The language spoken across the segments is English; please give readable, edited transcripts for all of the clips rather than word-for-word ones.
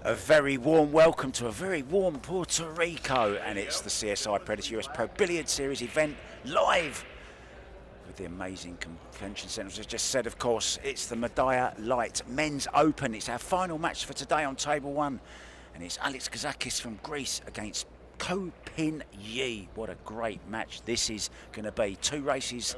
A very warm welcome to a very warm Puerto Rico, and it's the CSI Predator US Pro Billiard Series event live with the amazing convention centre. As I just said, of course, it's the Medalla Light Men's Open. It's our final match for today on table one, and it's KAZAKIS from Greece against Kopin Yi. What a great match this is going to be. 2 races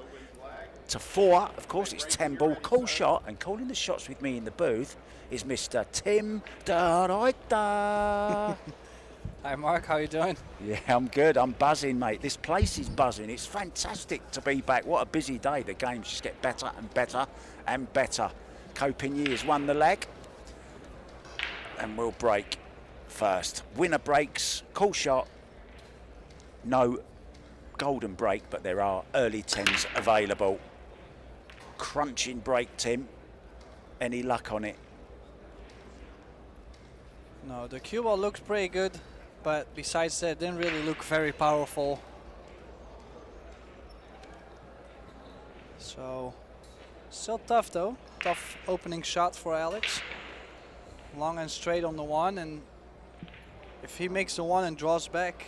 to 4. Of course, it's 10 ball. Cool shot, and calling the shots with me in the booth is Mr. Tim DeRuyter. Hi Mark, how you doing? Yeah, I'm good. I'm buzzing, mate. This place is buzzing. It's fantastic to be back. What a busy day. The games just get better and better and better. Kopin Yi has won the leg, and we'll break first. Winner breaks. Cool shot. No golden break, but there are early 10s available. Crunching break, Tim. Any luck on it? No, the cue ball looks pretty good, but besides that, didn't really look very powerful. So, still tough though. Tough opening shot for Alex. Long and straight on the 1, and if he makes the 1 and draws back,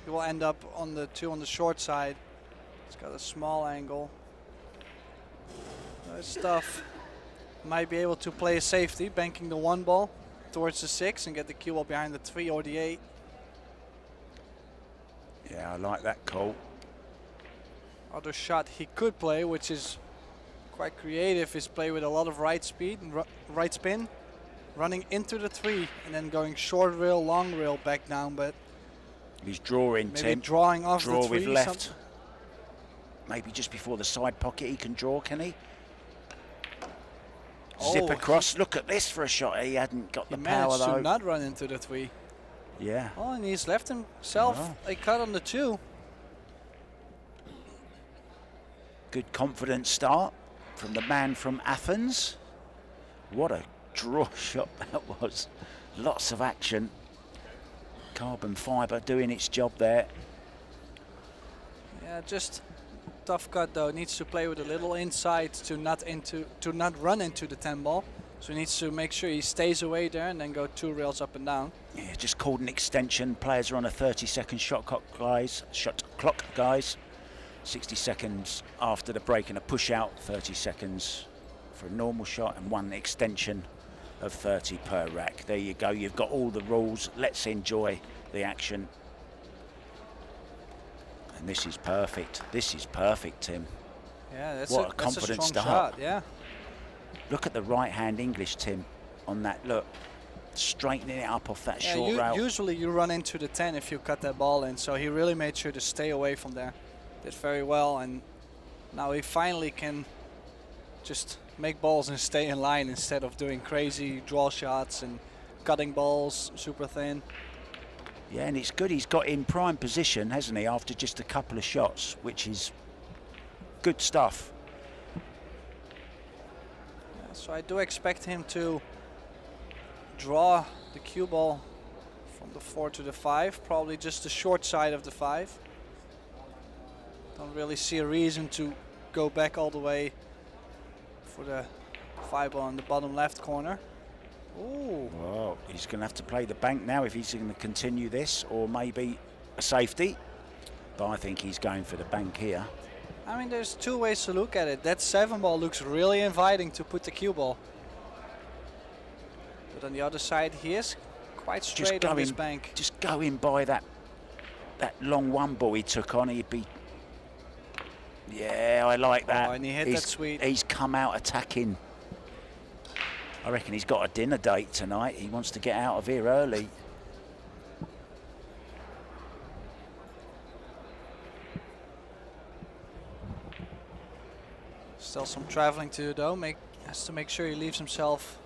he will end up on the 2 on the short side. It's got a small angle. It's tough. Might be able to play a safety, banking the 1 ball towards the 6 and get the cue ball behind the 3 or the 8. Yeah, I like that call. Other shot he could play, which is quite creative, is play with a lot of right speed and right spin, running into the 3 and then going short rail, long rail back down. But he's drawing, maybe Tim. drawing off Draw the 3 with left. Maybe just before the side pocket he can draw, can he? Zip across. Look at this for a shot. He hadn't got the power though. He managed to not run into the 3. Yeah. Oh, and he's left himself a cut on the 2. Good confident start from the man from Athens. What a draw shot that was. Lots of action. Carbon fibre doing its job there. Yeah, just tough cut though. Needs to play with a little inside to not run into the 10 ball. So he needs to make sure he stays away there and then go 2 rails up and down. Yeah, just called an extension. Players are on a 30-second shot clock, guys. 60 seconds after the break and a push out. 30 seconds for a normal shot and 1 extension of 30 per rack. There you go. You've got all the rules. Let's enjoy the action. And this is perfect. This is perfect, Tim. Yeah, that's what a confident strong start. Shot, yeah. Look at the right-hand English, Tim, on that. Look, straightening it up off that short rail. Usually you run into the 10 if you cut that ball in, so he really made sure to stay away from there. Did very well, and now he finally can just make balls and stay in line instead of doing crazy draw shots and cutting balls super thin. Yeah, and it's good he's got in prime position, hasn't he, after just a couple of shots, which is good stuff. Yeah, so I do expect him to draw the cue ball from the 4 to the 5, probably just the short side of the 5. Don't really see a reason to go back all the way for the 5 ball in the bottom left corner. Ooh. Well, he's going to have to play the bank now if he's going to continue this, or maybe a safety. But I think he's going for the bank here. I mean, there's 2 ways to look at it. That 7 ball looks really inviting to put the cue ball. But on the other side, he is quite straight on this bank. Just going by that long 1 ball he took on, he'd be... Yeah, I like that. Oh, and he hit that sweet. He's come out attacking. I reckon he's got a dinner date tonight. He wants to get out of here early. Still some traveling to do though. Has to make sure he leaves himself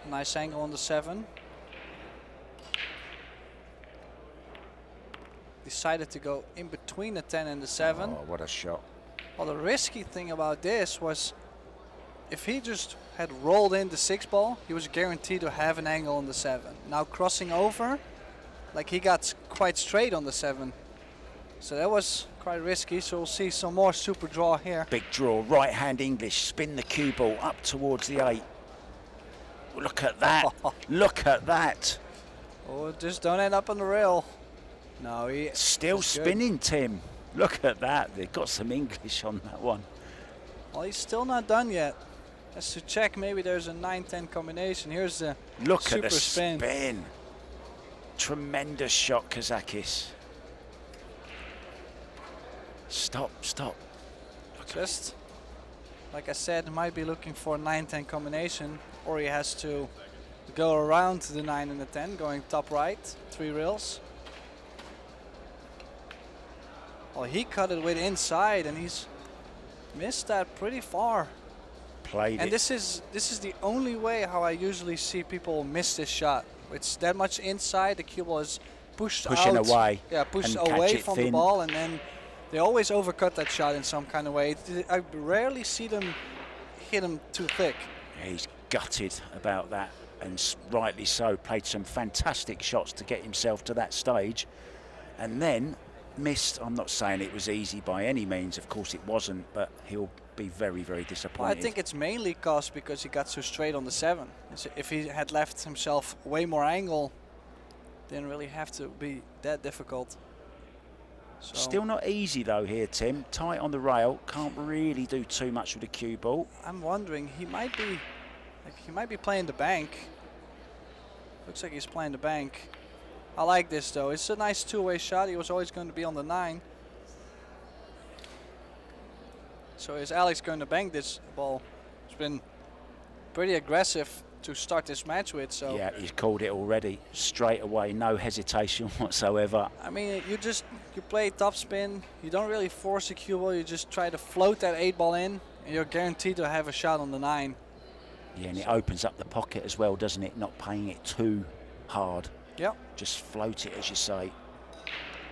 a nice angle on the 7. Decided to go in between the 10 and the 7. Oh, what a shot. Well, the risky thing about this was if he just had rolled in the 6 ball, he was guaranteed to have an angle on the 7. Now crossing over, like he got quite straight on the 7. So that was quite risky, so we'll see some more super draw here. Big draw, right hand English, spin the cue ball up towards the 8. Look at that, look at that. Oh, just don't end up on the rail. No, he Still spinning, Tim. Look at that. They got some English on that one. Well, he's still not done yet. Has to check. Maybe there's a 9-10 combination. Here's the Look super at the spin. Tremendous shot, KAZAKIS. Stop. Just like I said, might be looking for a 9-10 combination, or he has to go around the 9 and the 10, going top right, 3 rails. Well, he cut it with inside, and he's missed that pretty far. Played and it. this is the only way how I usually see people miss this shot. It's that much inside, the cue ball is pushing away. Yeah, pushed away from the ball, and then they always overcut that shot in some kind of way. I rarely see them hit him too thick. Yeah, he's gutted about that, and rightly so. Played some fantastic shots to get himself to that stage, and then missed. I'm not saying it was easy by any means. Of course it wasn't, but he'll be very, very disappointed. Well, I think it's mainly cost because he got so straight on the 7. If he had left himself way more angle, didn't really have to be that difficult. So still not easy though here, Tim. Tight on the rail, can't really do too much with the cue ball. I'm wondering, he might be playing the bank. Looks like he's playing the bank. I like this though. It's a nice two-way shot. He was always going to be on the 9. So is Alex going to bank this ball? It's been pretty aggressive to start this match with. So yeah, he's called it already. Straight away, no hesitation whatsoever. I mean, you play topspin. You don't really force a cue ball. You just try to float that 8 ball in, and you're guaranteed to have a shot on the 9. Yeah, and it opens up the pocket as well, doesn't it? Not playing it too hard. Yep. Just float it, as you say.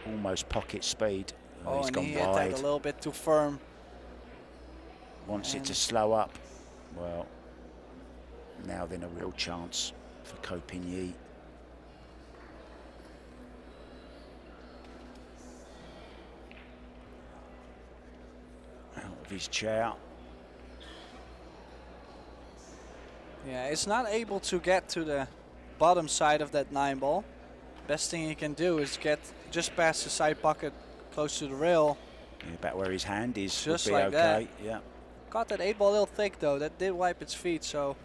Almost pocket speed. Oh, he's and gone he hit wide. that a little bit too firm. Wants it to slow up. Well, now then a real chance for Copigny. Out of his chair. Yeah, it's not able to get to the bottom side of that 9 ball. Best thing he can do is get just past the side pocket, close to the rail. Yeah, about where his hand is. Just would be like okay. that. Yeah. Got that 8 ball a little thick though. That did wipe its feet, so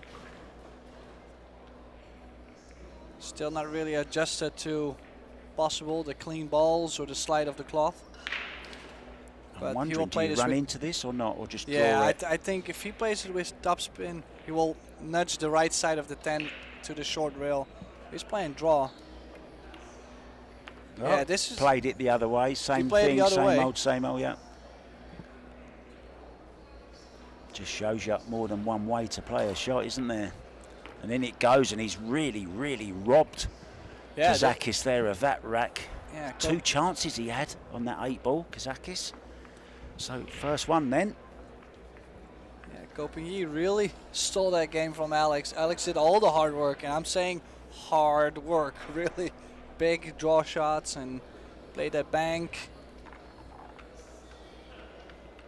still not really adjusted to possible the clean balls or the slide of the cloth. I'm wondering, do you run into this or not, or just draw it? I think if he plays it with topspin, he will nudge the right side of the 10 to the short rail. He's playing draw. Oh, yeah, this is played it the other way. Same played thing. the other Same old. Yeah. Just shows you more than one way to play a shot, isn't there? And then it goes, and he's really, really robbed KAZAKIS there of that rack. Yeah, 2 chances he had on that 8 ball, KAZAKIS. So first one then. Yeah, Copigny really stole that game from Alex. Alex did all the hard work, and I'm saying hard work, really. Big draw shots and played that bank.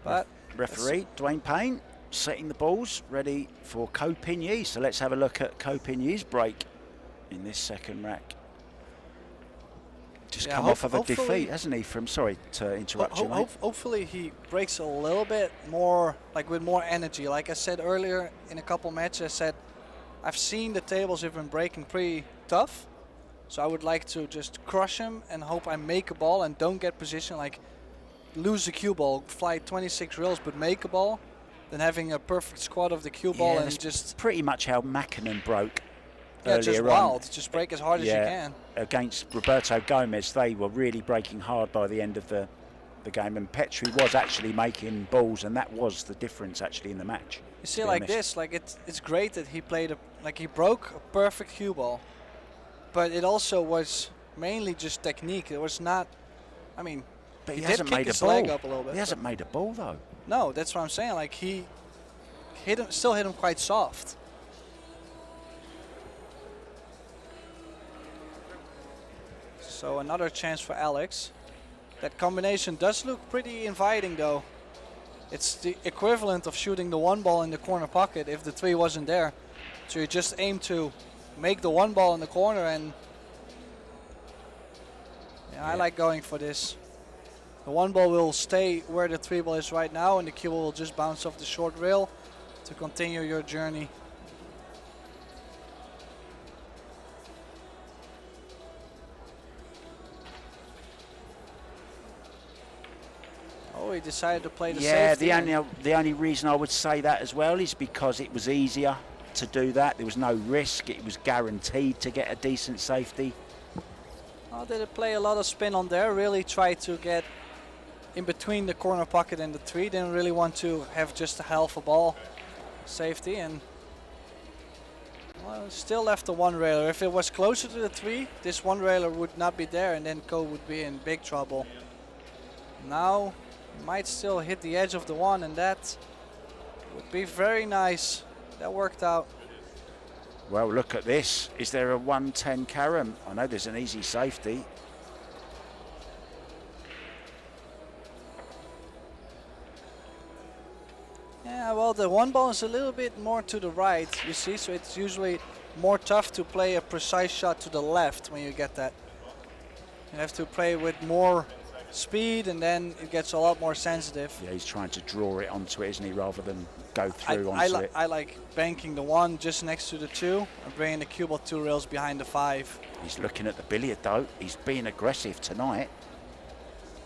But referee Dwayne Payne setting the balls ready for Copigny. So let's have a look at Copigny's break in this second rack. Just come off of a defeat, hasn't he? Sorry to interrupt you, mate. Hopefully he breaks a little bit more, like with more energy. Like I said earlier in a couple matches, I said I've seen the tables have been breaking pretty tough. So I would like to just crush him and hope I make a ball and don't get position, like lose the cue ball, fly 26 rails but make a ball, than having a perfect squad of the cue ball and just pretty much how Mackinnon broke. Yeah, earlier just wild. Just break as hard as you can. Against Roberto Gomez, they were really breaking hard by the end of the game, and Petri was actually making balls, and that was the difference actually in the match. You see, like this, like it's great that he played he broke a perfect cue ball, but it also was mainly just technique. It was not. I mean, but he hasn't did kick made his a ball. leg up a little bit. He hasn't made a ball though. No, that's what I'm saying. Like he still hit him quite soft. So another chance for Alex. That combination does look pretty inviting though. It's the equivalent of shooting the 1 ball in the corner pocket if the 3 wasn't there. So you just aim to make the 1 ball in the corner and Yeah, I like going for this. The one ball will stay where the three ball is right now, and the cue ball will just bounce off the short rail to continue your journey. Oh, he decided to play the safety. Yeah, the only reason I would say that as well is because it was easier to do that. There was no risk. It was guaranteed to get a decent safety. Oh, did it play a lot of spin on there? Really tried to get in between the corner pocket and the three. Didn't really want to have just a half a ball safety, and well, still left the one railer. If it was closer to the three, this one railer would not be there, and then Ko would be in big trouble. Now might still hit the edge of the one, and that would be very nice. That worked out. Well, look at this. Is there a 110 carom? I know there's an easy safety. Yeah, well, the one ball is a little bit more to the right, you see, so it's usually more tough to play a precise shot to the left when you get that. You have to play with more speed, and then it gets a lot more sensitive. Yeah, he's trying to draw it onto it, isn't he, rather than go through onto it. I like banking the one just next to the two and bringing the cue ball 2 rails behind the 5. He's looking at the billiard, though. He's being aggressive tonight.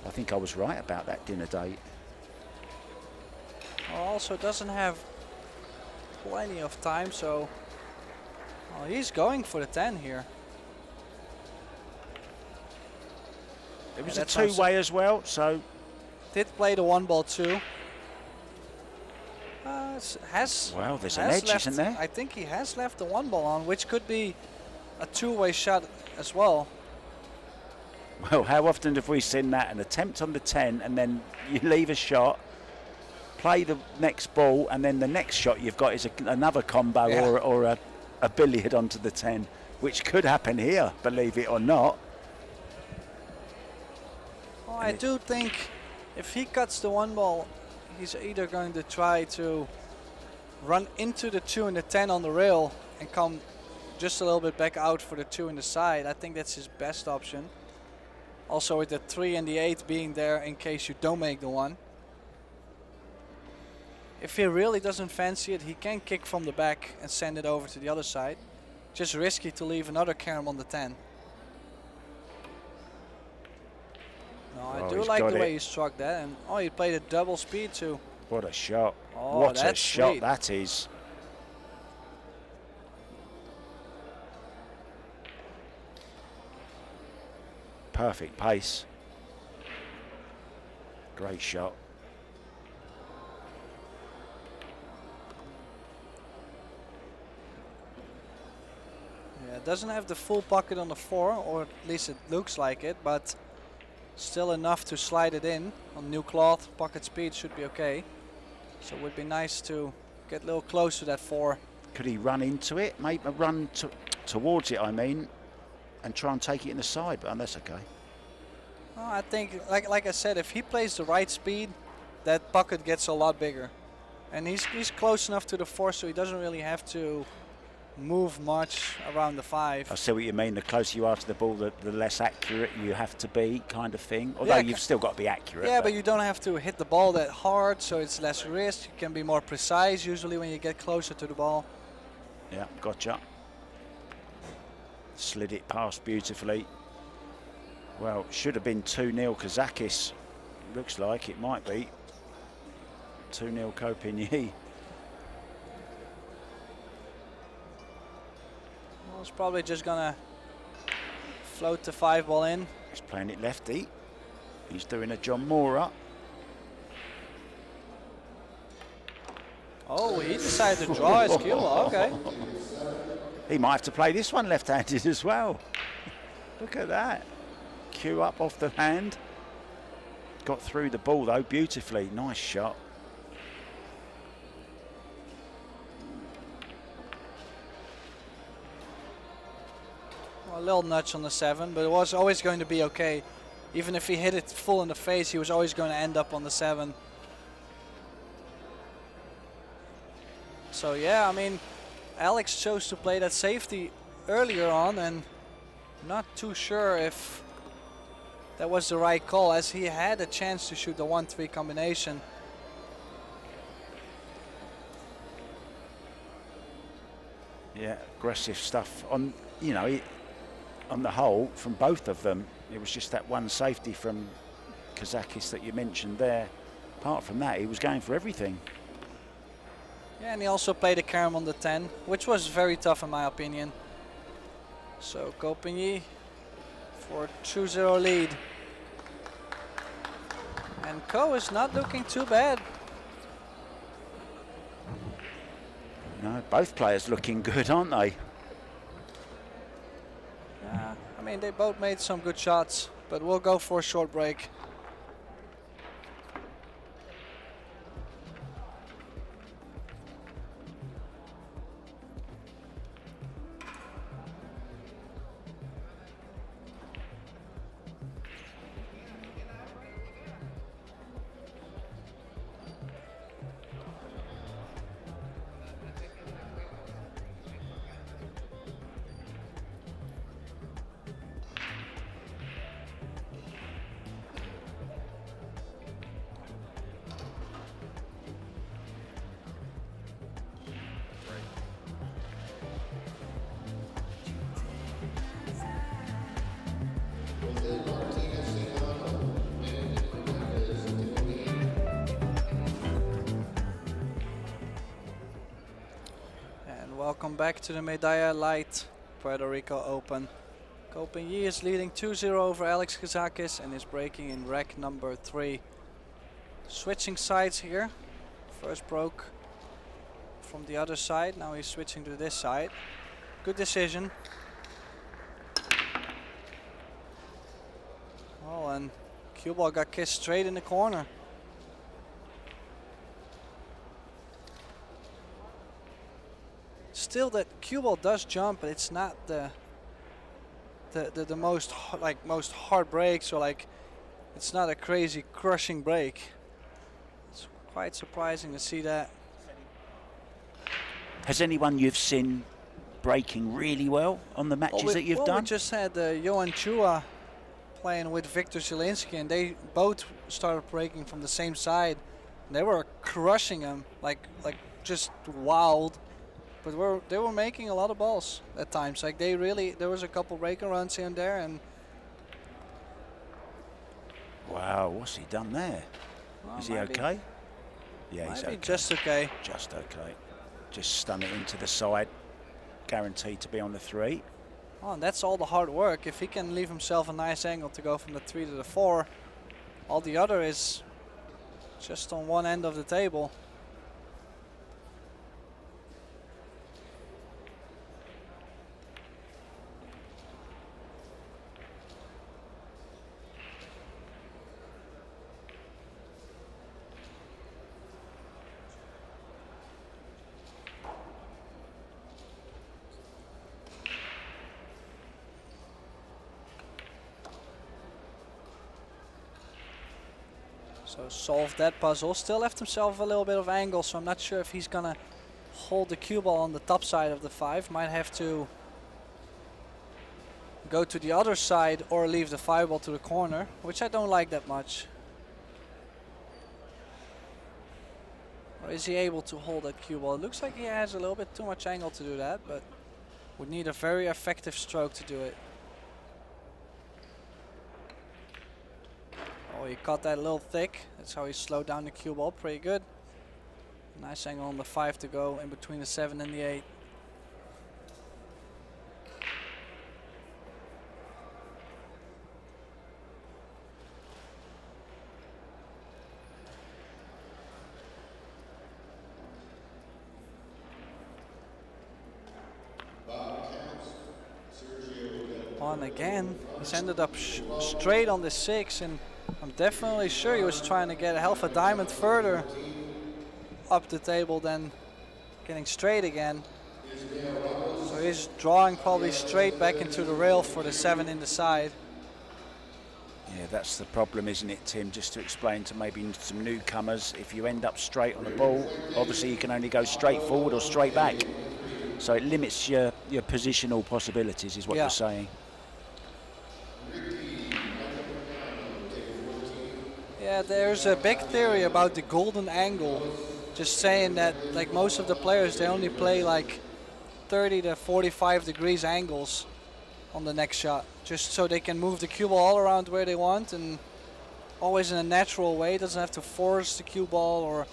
I think I was right about that dinner date. Also doesn't have plenty of time, so he's going for the 10 here. It was a two-way as well, so... Did play the one ball too. Well, there's an edge, isn't there? I think he has left the one ball on, which could be a two-way shot as well. Well, how often have we seen that? An attempt on the 10, and then you leave a shot, play the next ball, and then the next shot you've got is another combo, yeah, or a billiard onto the 10, which could happen here, believe it or not. Well, I do think if he cuts the one ball, he's either going to try to run into the 2 and the 10 on the rail and come just a little bit back out for the 2 in the side. I think that's his best option. Also with the 3 and the 8 being there in case you don't make the 1. If he really doesn't fancy it, he can kick from the back and send it over to the other side. Just risky to leave another carom on the 10. No, I do like the way he struck that, and he played a double speed too. What a shot. Oh, what a shot sweet. that is. Perfect pace. Great shot. Yeah, it doesn't have the full pocket on the 4, or at least it looks like it, but still enough to slide it in. On new cloth, pocket speed should be okay. So it would be nice to get a little close to that 4. Could he run into it? Maybe run towards it, I mean, and try and take it in the side, but that's okay. Well, I think, like I said, if he plays the right speed, that pocket gets a lot bigger. And he's close enough to the 4, so he doesn't really have to move much around the 5. I see what you mean. The closer you are to the ball, the less accurate you have to be, kind of thing. Although you've still got to be accurate. Yeah, but you don't have to hit the ball that hard, so it's less risk. You can be more precise usually when you get closer to the ball. Yeah, gotcha. Slid it past beautifully. Well, should have been 2-0 KAZAKIS. Looks like it might be. 2-0 Kopinyi. He's probably just gonna float the 5 ball in. He's playing it lefty. He's doing a John Mora. Oh, he decided to draw his cue ball. Okay. He might have to play this one left-handed as well. Look at that. Cue up off the hand. Got through the ball though beautifully. Nice shot. A little nudge on the 7, but it was always going to be okay. Even if he hit it full in the face, he was always going to end up on the 7. So yeah, I mean, Alex chose to play that safety earlier on, and not too sure if that was the right call, as he had a chance to shoot the 1-3 combination. Yeah, aggressive stuff on, you know, on the whole from both of them. It was just that one safety from KAZAKIS that you mentioned there. Apart from that, he was going for everything. Yeah, and he also played a carom on the 10, which was very tough in my opinion. So Copigny for a 2-0 lead. And Co is not looking too bad. No, both players looking good, aren't they? Yeah, I mean, they both made some good shots, but we'll go for a short break. Welcome back to the Medalla Light Puerto Rico Open. Copigny is leading 2-0 over Alex KAZAKIS and is breaking in rack number 3. Switching sides here. First broke from the other side, now he's switching to this side. Good decision. Oh, and cue ball got kissed straight in the corner. Still, that cue ball does jump, but it's not the most most hard breaks, or like it's not a crazy crushing break. It's quite surprising to see that. Has anyone you've seen breaking really well on the matches that you've done? We just had Johan Chua playing with Victor Zielinski, and they both started breaking from the same side. They were crushing him, like just wild. But they were making a lot of balls at times. Like they really, there was a couple breaker runs here and there, and wow, what's he done there? well, is he okay? Yeah, he's okay. Just okay. Just okay. Just stun it into the side. Guaranteed to be on the 3. Oh, and that's all the hard work. If he can leave himself a nice angle to go from the 3 to the 4, all the other is just on one end of the table. So solved that puzzle. Still left himself a little bit of angle, so I'm not sure if he's gonna hold the cue ball on the top side of the 5. Might have to go to the other side or leave the 5 ball to the corner, which I don't like that much. Or is he able to hold that cue ball? It looks like he has a little bit too much angle to do that, but would need a very effective stroke to do it. Oh, he caught that a little thick. That's how he slowed down the cue ball. Pretty good. Nice angle on the 5 to go in between the 7 and the 8. On again. He's ended up straight on the 6, and I'm definitely sure he was trying to get a half a diamond further up the table than getting straight again. So he's drawing probably straight back into the rail for the 7 in the side. Yeah, that's the problem, isn't it, Tim? Just to explain to maybe some newcomers, if you end up straight on the ball, obviously you can only go straight forward or straight back. So it limits your positional possibilities, is what you're saying. Yeah, there's a big theory about the golden angle. Just saying that like most of the players, they only play like 30 to 45 degrees angles on the next shot, just so they can move the cue ball all around where they want and always in a natural way. Doesn't have to force the cue ball or.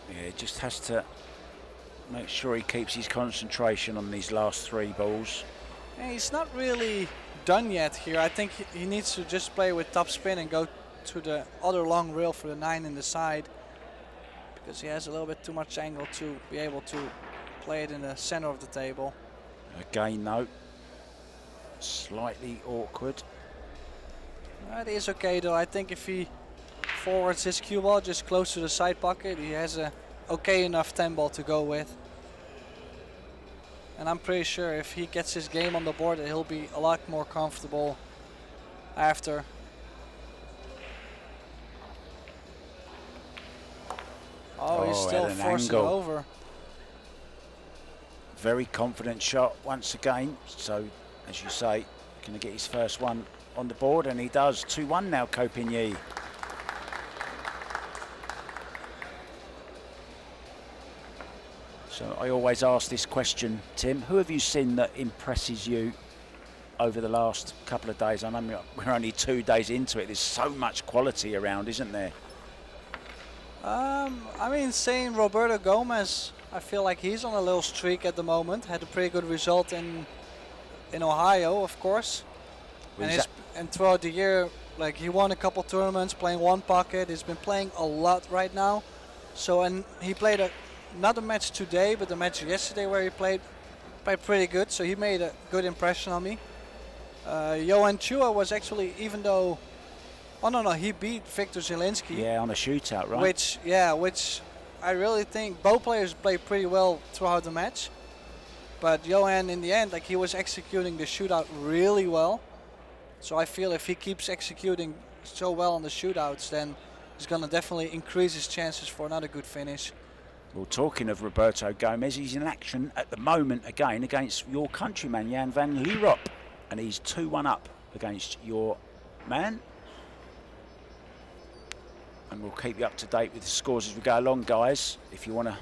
Yeah, he just has to make sure he keeps his concentration on these last 3 balls. Yeah, he's not really done yet here. I think he needs to just play with top spin and go to the other long rail for the 9 in the side, because he has a little bit too much angle to be able to play it in the center of the table. Again though, slightly awkward. It is okay though. I think if he forwards his cue ball just close to the side pocket, he has a okay enough 10 ball to go with. And I'm pretty sure if he gets his game on the board, he'll be a lot more comfortable after. Oh, he's still forcing over. Very confident shot once again. So, as you say, going to get his first one on the board, and he does. 2-1 now, Ko Pin-Yi. So I always ask this question, Tim. Who have you seen that impresses you over the last couple of days? I know we're only 2 days into it. There's so much quality around, isn't there? I mean, saying Roberto Gomez, I feel like he's on a little streak at the moment. Had a pretty good result in Ohio, of course. And throughout the year, like he won a couple tournaments, playing one pocket. He's been playing a lot right now. So, and he played not a match today, but the match yesterday where he played pretty good. So he made a good impression on me. Johan Chua was actually, even though, oh no, he beat Victor Zielinski. Yeah, on a shootout, right? Which I really think both players played pretty well throughout the match. But Johan, in the end, like he was executing the shootout really well. So I feel if he keeps executing so well on the shootouts, then he's going to definitely increase his chances for another good finish. Well, talking of Roberto Gomez, he's in action at the moment again against your countryman, Jan van Lierop. And he's 2-1 up against your man. And we'll keep you up to date with the scores as we go along, guys. If you want to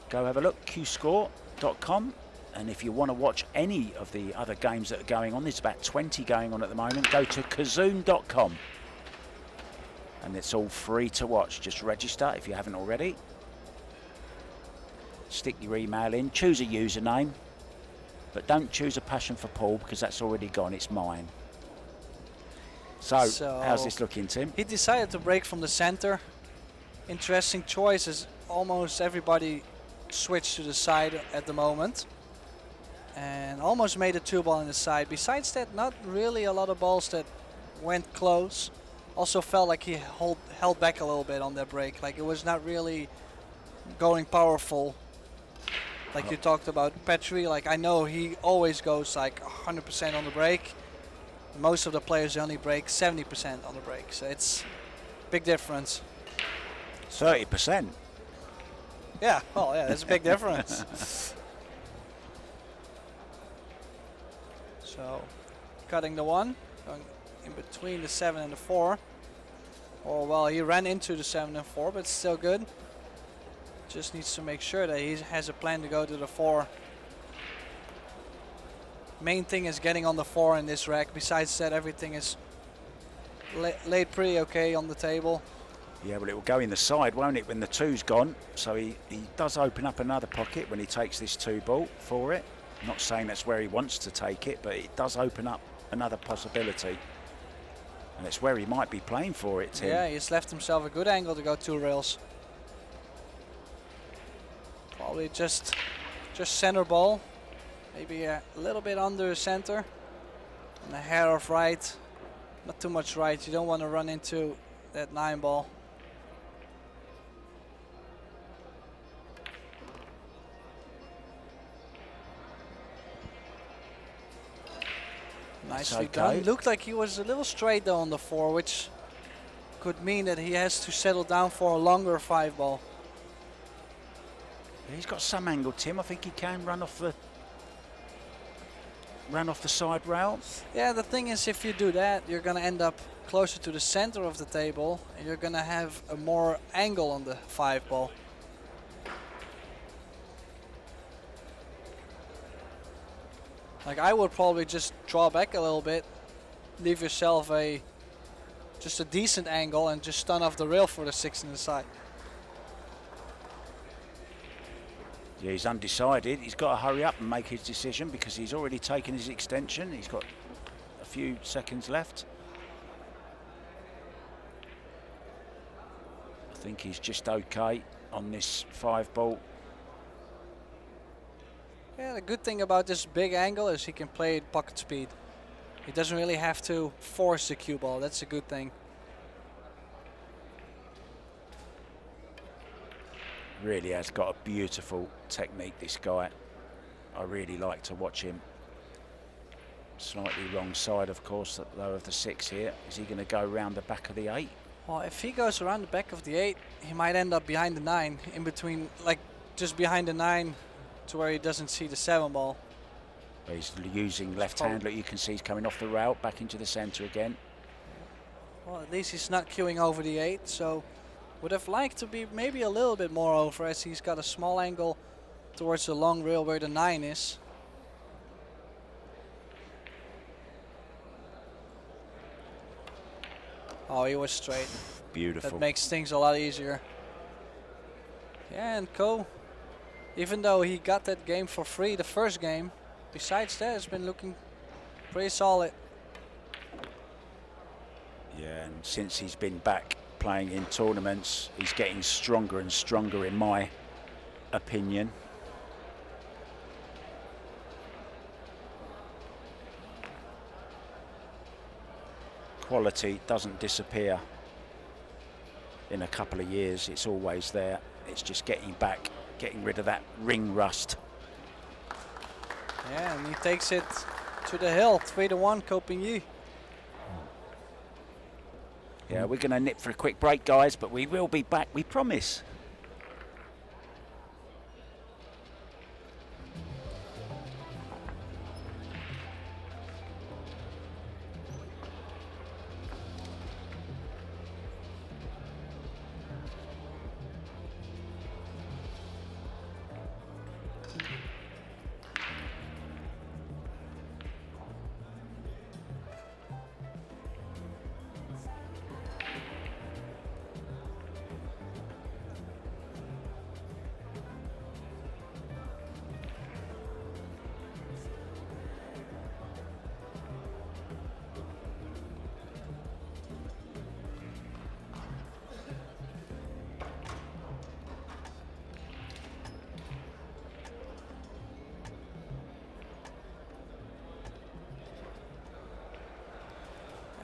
go have a look, CueScore.com. And if you want to watch any of the other games that are going on, there's about 20 going on at the moment, go to Kazoom.com. And it's all free to watch. Just register if you haven't already. Stick your email in, choose a username. But don't choose a passion for Paul, because that's already gone, it's mine. So how's this looking, Tim? He decided to break from the center. Interesting choices. Almost everybody switched to the side at the moment. And almost made a 2-ball in the side. Besides that, not really a lot of balls that went close. Also felt like he held back a little bit on that break. Like it was not really going powerful. Like you talked about Petri, like I know he always goes like 100% on the break. Most of the players only break 70% on the break, so it's big difference. 30%? Yeah, well, yeah, that's a big difference. So, cutting the 1, going in between the 7 and the 4. Oh, well, he ran into the 7 and 4, but still good. Just needs to make sure that he has a plan to go to the 4. Main thing is getting on the 4 in this rack. Besides that, everything is laid pretty okay on the table. Yeah, well, it will go in the side, won't it, when the 2's gone? So he does open up another pocket when he takes this 2-ball for it. I'm not saying that's where he wants to take it, but it does open up another possibility. And it's where he might be playing for it, Tim. Yeah, he's left himself a good angle to go 2 rails. Probably just center ball. Maybe a little bit under center. And a hair of right. Not too much right. You don't want to run into that 9 ball. Nicely done. Looked like he was a little straight though on the 4, which could mean that he has to settle down for a longer 5 ball. He's got some angle, Tim. I think he can run off the ran off the side rail. Yeah, the thing is, if you do that, you're going to end up closer to the center of the table, and you're going to have a more angle on the 5 ball. Like, I would probably just draw back a little bit, leave yourself just a decent angle, and just stun off the rail for the 6 in the side. Yeah, he's undecided. He's got to hurry up and make his decision because he's already taken his extension. He's got a few seconds left. I think he's just okay on this 5 ball. Yeah, the good thing about this big angle is he can play at pocket speed. He doesn't really have to force the cue ball. That's a good thing. Really has got a beautiful technique, this guy. I really like to watch him. Slightly wrong side, of course, though, of the 6 here. Is he going to go around the back of the 8? Well, if he goes around the back of the 8, he might end up behind the 9, in between, like just behind the 9 to where he doesn't see the 7 ball. But he's using left hand. Look, you can see he's coming off the rail, back into the center again. Well, at least he's not queuing over the 8, so would have liked to be maybe a little bit more over, as he's got a small angle towards the long rail where the 9 is. Oh, he was straight. Beautiful. That makes things a lot easier. Yeah, and Ko, even though he got that game for free, the first game, besides that, it's been looking pretty solid. Yeah, and since he's been back playing in tournaments, he's getting stronger and stronger, in my opinion. Quality doesn't disappear in a couple of years. It's always there. It's just getting back, getting rid of that ring rust. Yeah, and he takes it to the hill, 3-1, Copigny. Yeah, we're going to nip for a quick break, guys, but we will be back, we promise.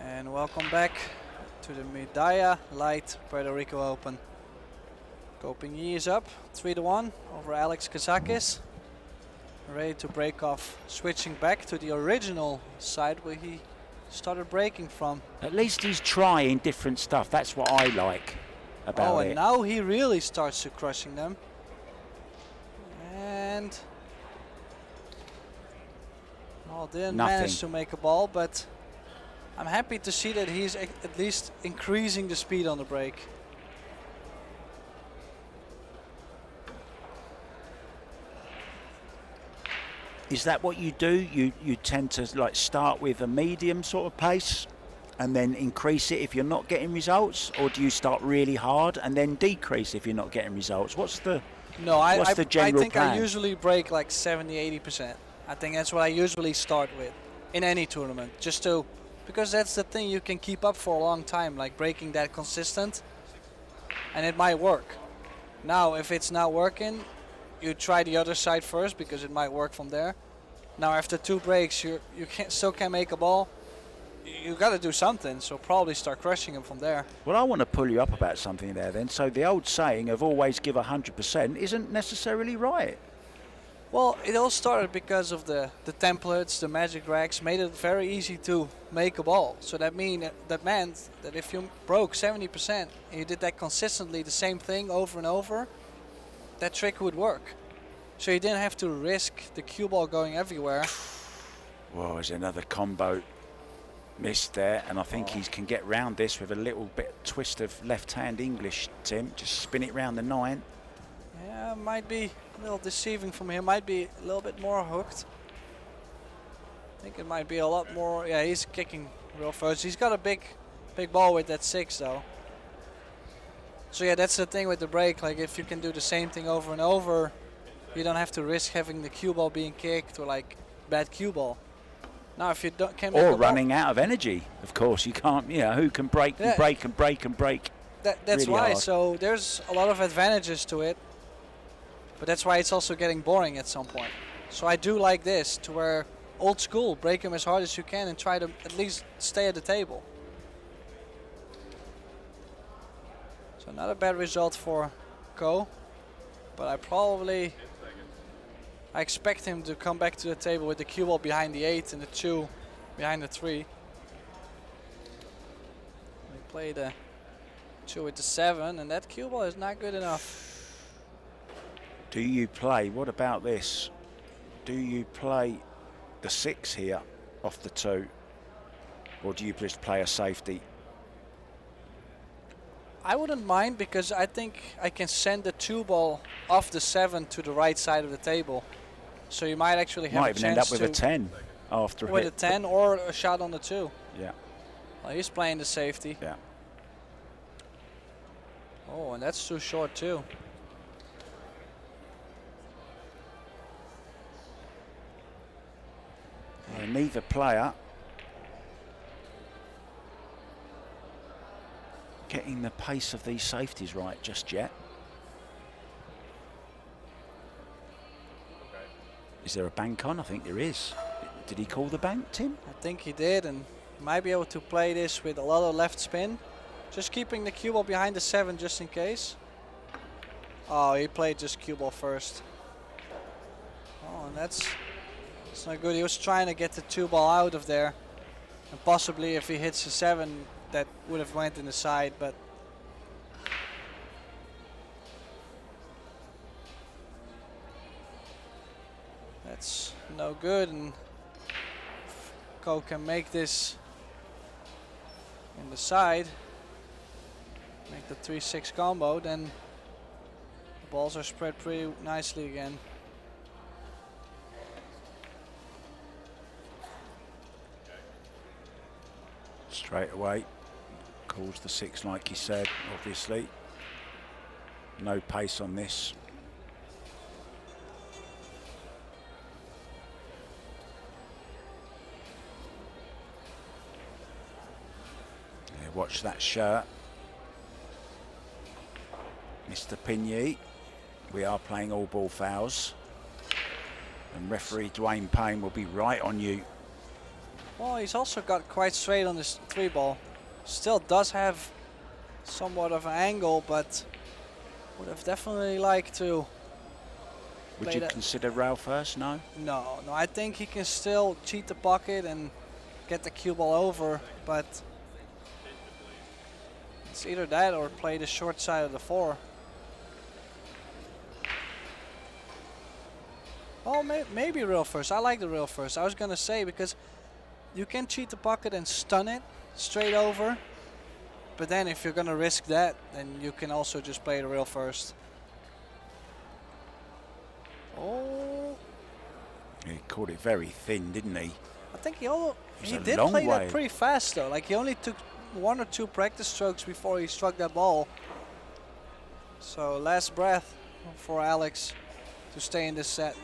And welcome back to the Medalla Light Puerto Rico Open. Copigny is up 3-1 over Alex KAZAKIS. Ready to break off, switching back to the original side where he started breaking from. At least he's trying different stuff. That's what I like about and now he really starts to crushing them. And didn't manage to make a ball, but I'm happy to see that he's at least increasing the speed on the break. Is that what you do? You tend to like start with a medium sort of pace and then increase it if you're not getting results, or do you start really hard and then decrease if you're not getting results? What's the general think plan? I usually break like 70-80%. I think that's what I usually start with in any tournament, because that's the thing you can keep up for a long time, like breaking that consistent, and it might work. Now, if it's not working, you try the other side first because it might work from there. Now, after 2 breaks, you still can't make a ball. You got to do something, so probably start crushing him from there. Well, I want to pull you up about something there then. So the old saying of always give 100% isn't necessarily right. Well, it all started because of the templates, the magic racks made it very easy to make a ball. So that meant that if you broke 70% and you did that consistently, the same thing over and over, that trick would work. So you didn't have to risk the cue ball going everywhere. Well, there's another combo missed there, and I think he can get round this with a little bit twist of left-hand English, Tim. Just spin it round the 9. Yeah, might be a little deceiving from here. Might be a little bit more hooked. I think it might be a lot more. Yeah, he's kicking real first. He's got a big ball with that 6 though. So yeah, that's the thing with the break. Like if you can do the same thing over and over, you don't have to risk having the cue ball being kicked or like bad cue ball. Now if you don't can or running out of energy, of course you can't. You know, who can break and break and break and break. That's really why. hard. So there's a lot of advantages to it, but that's why it's also getting boring at some point. So I do like this, to where old school, break him as hard as you can and try to at least stay at the table. So not a bad result for Ko, but I expect him to come back to the table with the cue ball behind the 8 and the 2 behind the 3. We play the 2 with the 7, and that cue ball is not good enough. Do you play, what about this? Do you play the 6 here off the 2, or do you just play a safety? I wouldn't mind, because I think I can send the 2 ball off the 7 to the right side of the table. So you might actually have a chance to end up with a 10 after with a 10 or a shot on the 2. Yeah. Well, he's playing the safety. Yeah. Oh, and that's too short too. Neither player getting the pace of these safeties right just yet. Is there a bank on? I think there is. Did he call the bank, Tim? I think he did, and might be able to play this with a lot of left spin. Just keeping the cue ball behind the 7 just in case. Oh, he played just cue ball first. Oh, and that's not good. He was trying to get the 2 ball out of there. And possibly if he hits the 7, that would have went in the side, but that's no good, and if Ko can make this in the side, make the 3-6 combo, then the balls are spread pretty nicely again. Straight away, calls the 6 like he said, obviously. No pace on this. Yeah, watch that shirt. Mr. Pigney, we are playing all ball fouls. And referee Dwayne Payne will be right on you. Well, he's also got quite straight on this 3 ball. Still does have somewhat of an angle, but would have definitely liked to. Would you consider rail first? No? No, I think he can still cheat the pocket and get the cue ball over, but it's either that or play the short side of the 4. Oh, maybe rail first. I like the rail first. I was gonna say, because you can cheat the pocket and stun it straight over, but then if you're gonna risk that, then you can also just play the rail first. Oh, He caught it very thin, didn't he? I think he did play that pretty fast though. Like he only took 1 or 2 practice strokes before he struck that ball. So last breath for Alex to stay in this set.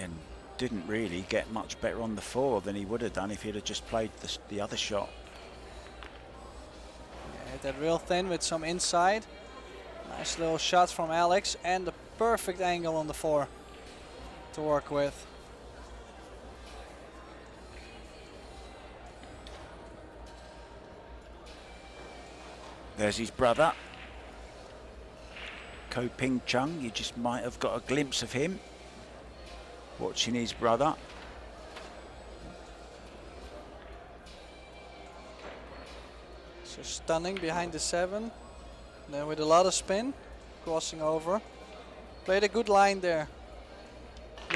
And didn't really get much better on the 4 than he would have done if he'd have just played the other shot. Yeah, hit that real thin with some inside. Nice little shot from Alex, and the perfect angle on the 4 to work with. There's his brother, Ko Ping Chung. You just might have got a glimpse of him watching his brother. So stunning behind the 7. Then with a lot of spin, crossing over. Played a good line there.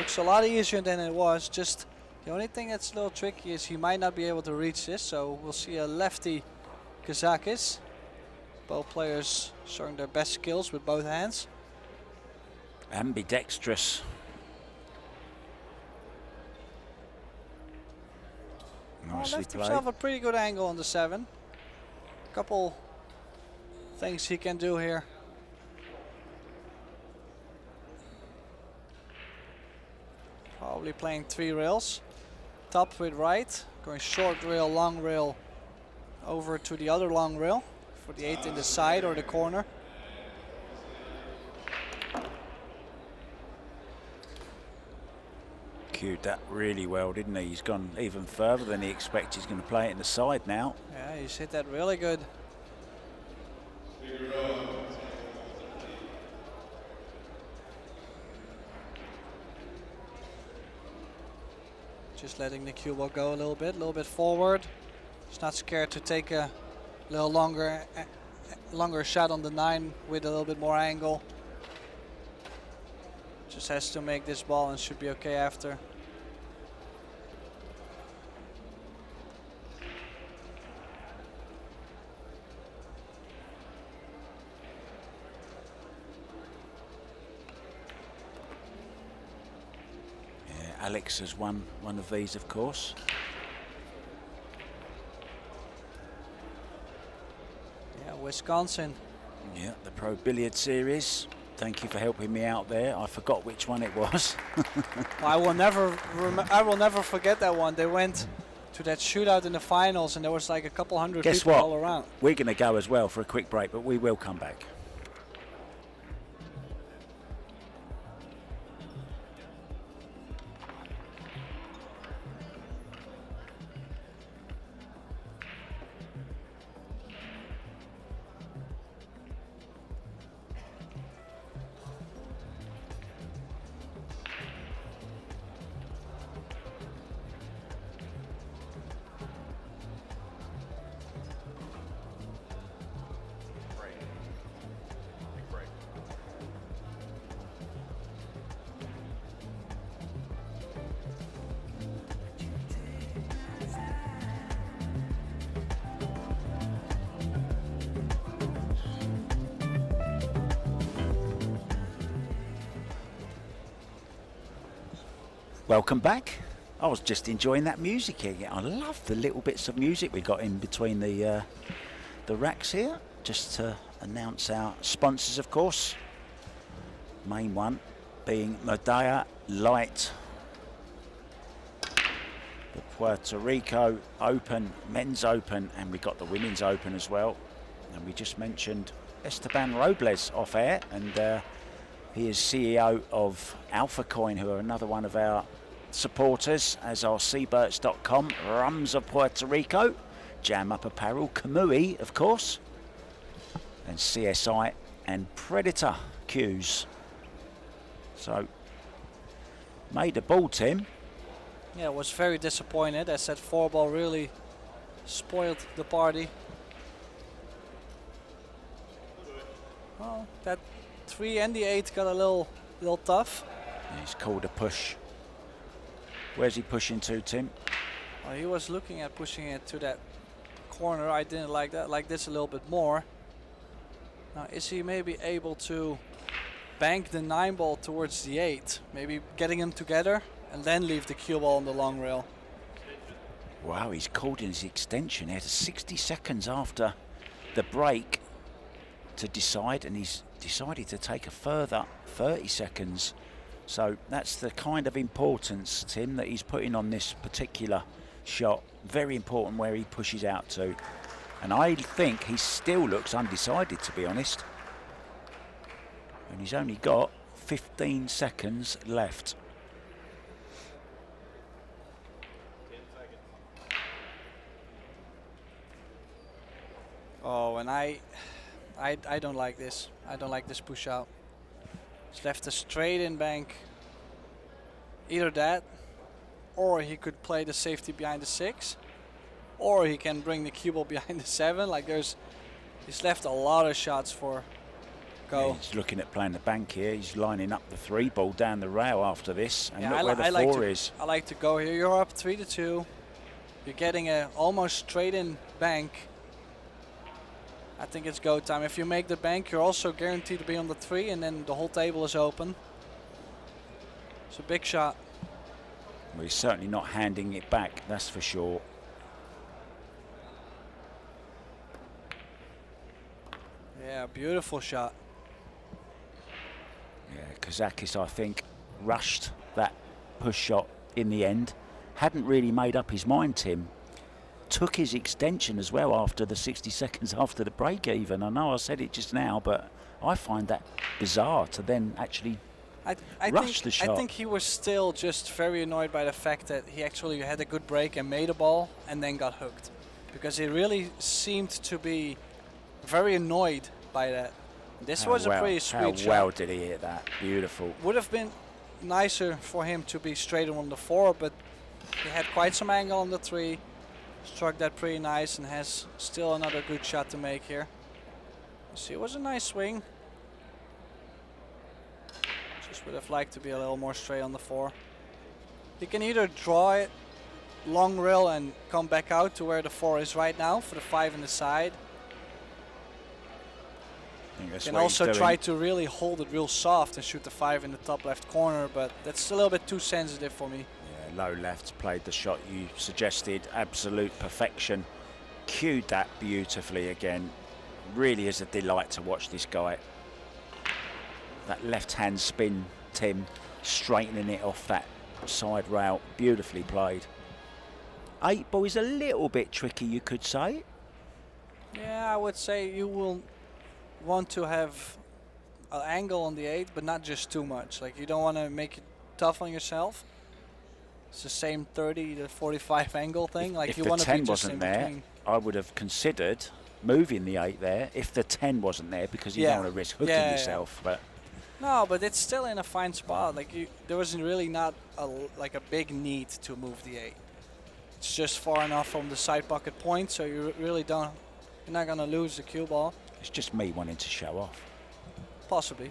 Looks a lot easier than it was. Just the only thing that's a little tricky is he might not be able to reach this, so we'll see a lefty KAZAKIS. Both players showing their best skills with both hands. Ambidextrous. Nicely Left played. himself a pretty good angle on the 7. Couple things he can do here. Probably playing 3 rails. Top with right, going short rail, long rail over to the other long rail for the 8 in the side or the corner. Cued that really well, didn't he? He's gone even further than he expected. He's going to play it in the side now. Yeah, he's hit that really good. Just letting the cue ball go a little bit forward. He's not scared to take a little longer shot on the 9 with a little bit more angle. Just has to make this ball and should be okay after. Alex has won one of these, of course. Yeah, Wisconsin. Yeah, the Pro Billiard Series. Thank you for helping me out there. I forgot which one it was. I will never forget that one. They went to that shootout in the finals, and there was like a couple hundred people all around. We're going to go as well for a quick break, but we will come back. Welcome back. I was just enjoying that music here. I love the little bits of music we got in between the racks here. Just to announce our sponsors, of course. Main one being Medalla Light, the Puerto Rico Open, Men's Open, and we got the Women's Open as well. And we just mentioned Esteban Robles off air, and he is CEO of Alpha Coin, who are another one of our supporters, as are Seaburts.com, Rums of Puerto Rico, Jam Up Apparel, Kamui, of course, and CSI and Predator Cues. So, made a ball, Tim. Yeah, was very disappointed as that 4-ball really spoiled the party. Well, that 3 and the 8 got a little tough. He's called a push. Where's he pushing to, Tim? Well, he was looking at pushing it to that corner. I didn't like that, like this a little bit more. Now, is he maybe able to bank the 9 ball towards the 8? Maybe getting them together and then leave the cue ball on the long rail. Wow, he's called in his extension. He had 60 seconds after the break to decide, and he's decided to take a further 30 seconds. So that's the kind of importance, Tim, that he's putting on this particular shot. Very important where he pushes out to. And I think he still looks undecided, to be honest. And he's only got 15 seconds left. Oh, and I don't like this. I don't like this push out. He's left a straight in bank. Either that, or he could play the safety behind the 6, or he can bring the cue ball behind the 7. Like he's left a lot of shots for go. Yeah, he's looking at playing the bank here. He's lining up the 3-ball down the rail after this, and Yeah, look where the 4 is. I like to go here. You're up 3-2. You're getting a almost straight in bank. I think it's go time. If you make the bank, you're also guaranteed to be on the 3, and then the whole table is open. It's a big shot. Well, he's certainly not handing it back, that's for sure. Yeah, beautiful shot. Yeah, KAZAKIS, I think, rushed that push shot in the end. Hadn't really made up his mind, Tim. Took his extension as well after the 60 seconds after the break even. I know I said it just now, but I find that bizarre to then actually rush the shot. I think he was still just very annoyed by the fact that he actually had a good break and made a ball and then got hooked. Because he really seemed to be very annoyed by that. This was a pretty sweet shot. How well did he hit that? Beautiful. Would have been nicer for him to be straighter on the 4, but he had quite some angle on the 3. Struck that pretty nice and has still another good shot to make here. See, it was a nice swing. Just would have liked to be a little more straight on the 4. You can either draw it long rail and come back out to where the 4 is right now for the 5 in the side. You can also try to really hold it real soft and shoot the 5 in the top left corner, but that's a little bit too sensitive for me. Yeah, low left, played the shot you suggested, absolute perfection. Cued that beautifully again. Really is a delight to watch this guy. That left-hand spin, Tim, straightening it off that side rail, beautifully played. 8-ball is a little bit tricky, you could say. Yeah, I would say you will want to have an angle on the 8, but not just too much. Like, you don't want to make it tough on yourself. It's the same 30 to 45 angle thing. Like, you want to be just in between. I would have considered moving the 8 there if the 10 wasn't there, because you don't want to risk hooking yourself. But no, but it's still in a fine spot. Like, there was really not a big need to move the 8. It's just far enough from the side pocket point, so you really don't. You're not gonna lose the cue ball. It's just me wanting to show off. Possibly.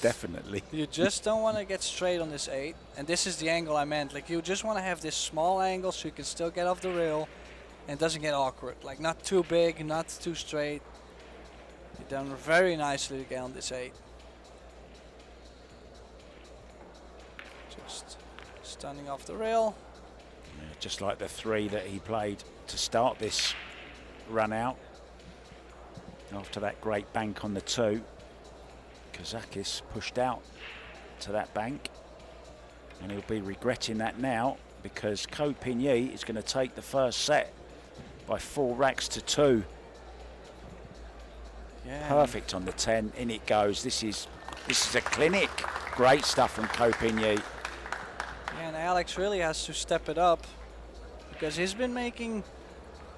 Definitely. You just don't want to get straight on this 8, and this is the angle I meant. Like, you just want to have this small angle so you can still get off the rail and it doesn't get awkward. Like, not too big, not too straight. You've done very nicely again on this 8. Just standing off the rail. Yeah, just like the 3 that he played to start this run out. After that great bank on the 2, KAZAKIS pushed out to that bank, and he'll be regretting that now, because Ko Pin-Yi is going to take the first set by 4 racks to 2. Yeah. Perfect on the 10, in it goes. This is a clinic. Great stuff from Ko Pin-Yi. Yeah, and Alex really has to step it up, because he's been making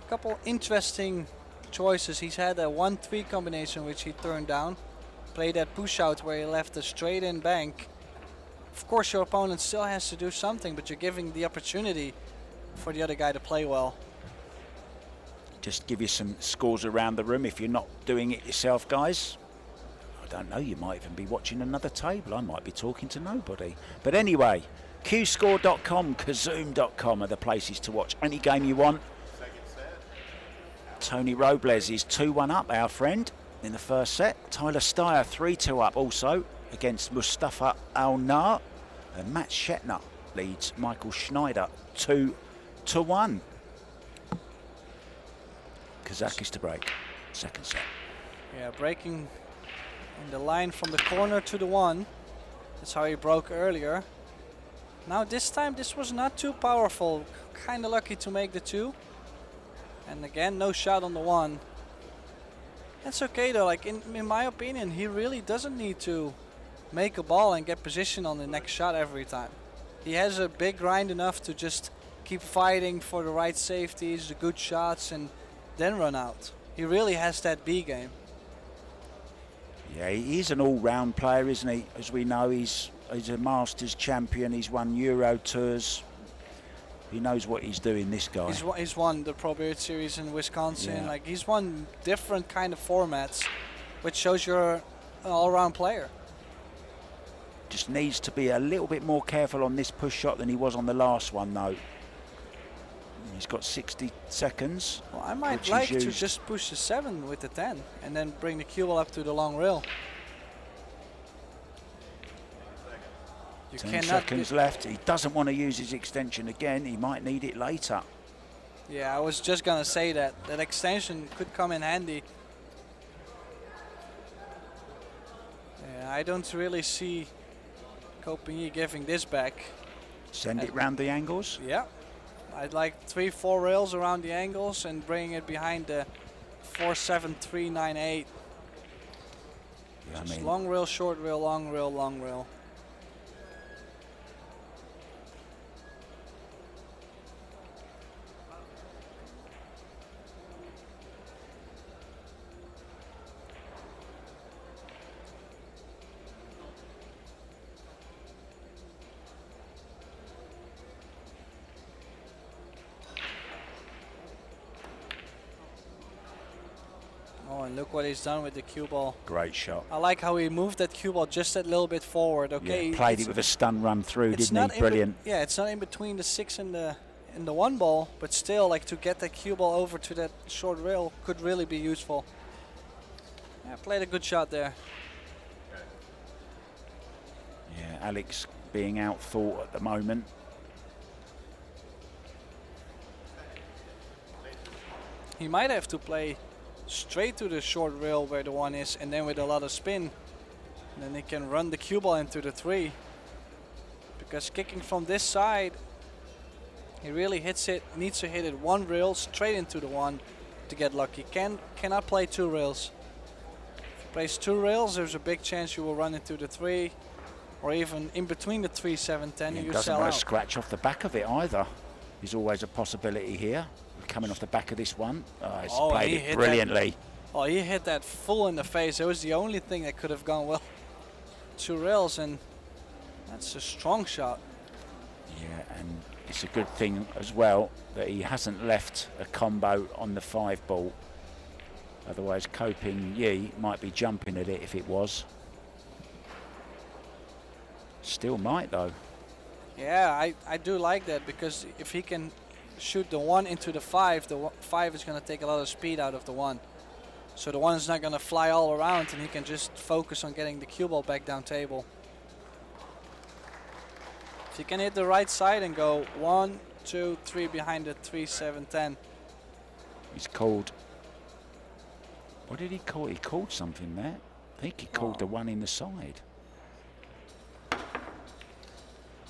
a couple interesting choices. He's had a 1-3 combination which he turned down. Played that push out where he left a straight in bank. Of course, your opponent still has to do something, but you're giving the opportunity for the other guy to play well. Just give you some scores around the room if you're not doing it yourself, guys. I don't know, you might even be watching another table. I might be talking to nobody. But anyway, CueScore.com, Kazoom.com are the places to watch any game you want. Tony Robles is 2-1 up, our friend, in the first set. Tyler Steyer 3-2 up also against Mustafa Al-Nar. And Matt Shetner leads Michael Schneider 2-1. KAZAKIS to break, second set. Yeah, breaking in the line from the corner to the 1. That's how he broke earlier. Now this time this was not too powerful. Kind of lucky to make the 2. And again, no shot on the 1. That's okay though. Like, in my opinion, he really doesn't need to make a ball and get position on the next shot every time. He has a big grind enough to just keep fighting for the right safeties, the good shots, and then run out. He really has that B game. Yeah, he's an all-round player, isn't he? As we know, he's a Masters champion. He's won Euro Tours. He knows what he's doing, this guy. He's won the Pro Billiard Series in Wisconsin. Yeah. Like, he's won different kind of formats. which shows you're an all-round player. Just needs to be a little bit more careful on this push shot than he was on the last one, though. He's got 60 seconds. Well, I might like to just push the 7 with the 10 and then bring the cue ball up to the long rail. 10 seconds left. He doesn't want to use his extension again. He might need it later. Yeah, I was just going to say that extension could come in handy. Yeah, I don't really see Copigny giving this back. Send it round the angles? Yeah. I'd like 3-4 rails around the angles and bring it behind the 4-7-3-9-8. Yeah, just long rail, short rail, long rail, long rail. Oh, and look what he's done with the cue ball. Great shot. I like how he moved that cue ball just a little bit forward. Okay, yeah, played it with a stun run through, didn't he? Brilliant. Yeah, it's not in between the 6 and the 1 ball, but still, like, to get that cue ball over to that short rail could really be useful. Yeah, played a good shot there. Yeah, Alex being outthought at the moment. He might have to play straight to the short rail where the 1 is, and then with a lot of spin, and then he can run the cue ball into the 3. Because kicking from this side, he really hits it, needs to hit it 1 rail straight into the 1 to get lucky. Cannot play 2 rails. If he plays 2 rails, there's a big chance you will run into the 3, or even in between the 3, 7, 10, and you doesn't sell want out. to scratch off the back of it either. There's always a possibility here. Coming off the back of this one. Oh, he's played it brilliantly. He hit that full in the face. It was the only thing that could have gone well. 2 rails, and that's a strong shot. Yeah, and it's a good thing as well that he hasn't left a combo on the 5 ball. Otherwise, Copigny might be jumping at it if it was. Still might, though. Yeah, I do like that, because if he can shoot the 1 into the 5, the 5 is going to take a lot of speed out of the 1. So the 1 is not going to fly all around, and he can just focus on getting the cue ball back down table. If you can hit the right side and go 1, 2, 3 behind the 3, 7, 10. He's called. What did he call? He called something there. I think he called the 1 in the side.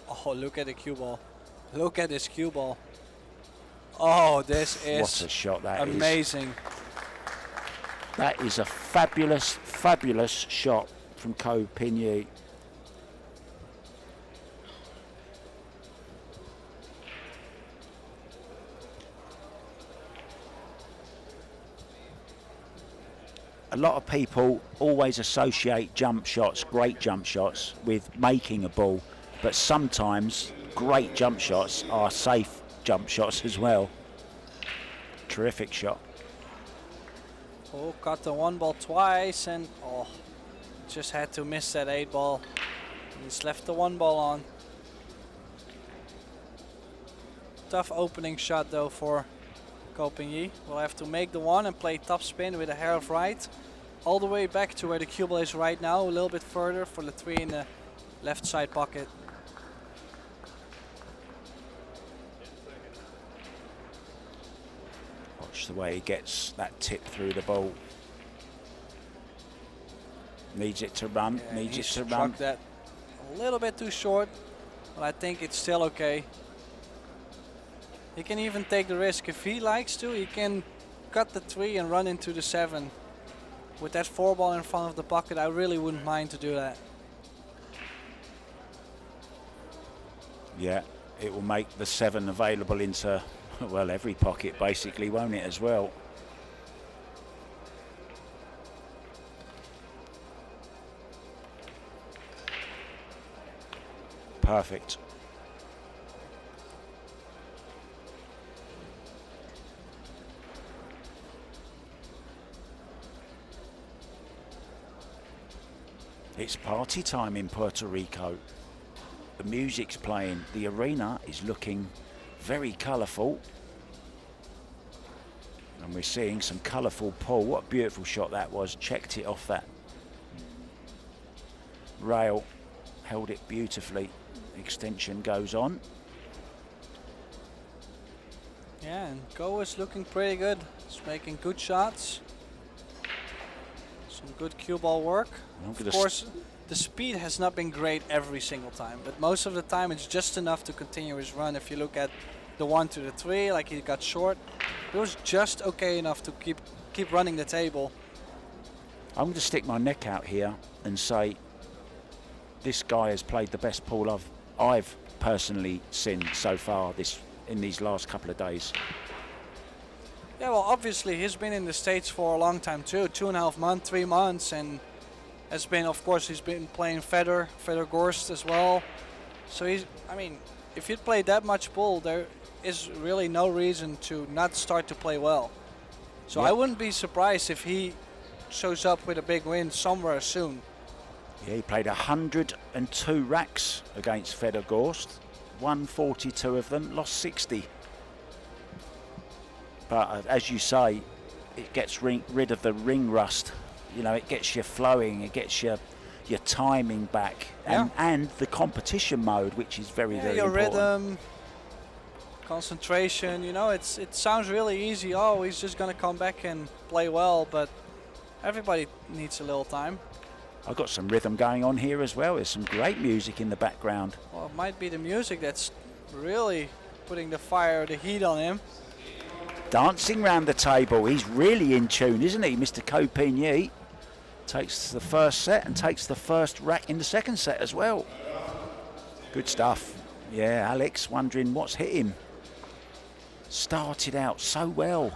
Oh, look at the cue ball. Look at this cue ball. Oh, this is what a shot that is. Amazing. That is a fabulous, fabulous shot from Copigny. A lot of people always associate jump shots, great jump shots, with making a ball, but sometimes great jump shots are safe jump shots as well. Terrific shot. Oh, got the 1 ball twice, and just had to miss that 8 ball. He's left the 1 ball on. Tough opening shot though for Copigny. Will have to make the 1 and play top spin with a hair of right, all the way back to where the cue ball is right now, a little bit further for the 3 in the left side pocket. Watch the way he gets that tip through the ball. Needs it to run, Yeah, needs he it to struck run. that a little bit too short, but I think it's still okay. He can even take the risk. If he likes to, he can cut the 3 and run into the 7. With that 4 ball in front of the pocket, I really wouldn't mind to do that. Yeah, it will make the 7 available into, well, every pocket basically, won't it, as well? Perfect. It's party time in Puerto Rico. The music's playing. The arena is looking very colourful. And we're seeing some colourful pull. What a beautiful shot that was. Checked it off that rail. Held it beautifully. Extension goes on. Yeah, and Go is looking pretty good. He's making good shots. Some good cue ball work. Of course, the speed has not been great every single time, but most of the time it's just enough to continue his run. If you look at the 1 to the 3, like he got short, it was just okay enough to keep running the table. I'm going to stick my neck out here and say this guy has played the best pool I've personally seen so far in these last couple of days. Yeah, well, obviously he's been in the States for a long time too, 2.5 months, 3 months, and has been, of course, he's been playing Federer Gorst as well. So I mean, if you play that much pool, there is really no reason to not start to play well. So yep. I wouldn't be surprised if he shows up with a big win somewhere soon. Yeah, he played 102 racks against Federer Gorst, won 42 of them, lost 60. But as you say, it gets rid of the ring rust. You know, it gets you flowing, it gets your timing back, and the competition mode, which is very important. Your rhythm, concentration. You know, it sounds really easy. Oh, he's just gonna come back and play well, but everybody needs a little time. I've got some rhythm going on here as well. There's some great music in the background. Well, it might be the music that's really putting the fire, the heat on him. Dancing round the table. He's really in tune, isn't he, Mr. Copigny? Takes the first set and takes the first rack in the second set as well. Good stuff. Yeah, Alex wondering what's hit him. Started out so well.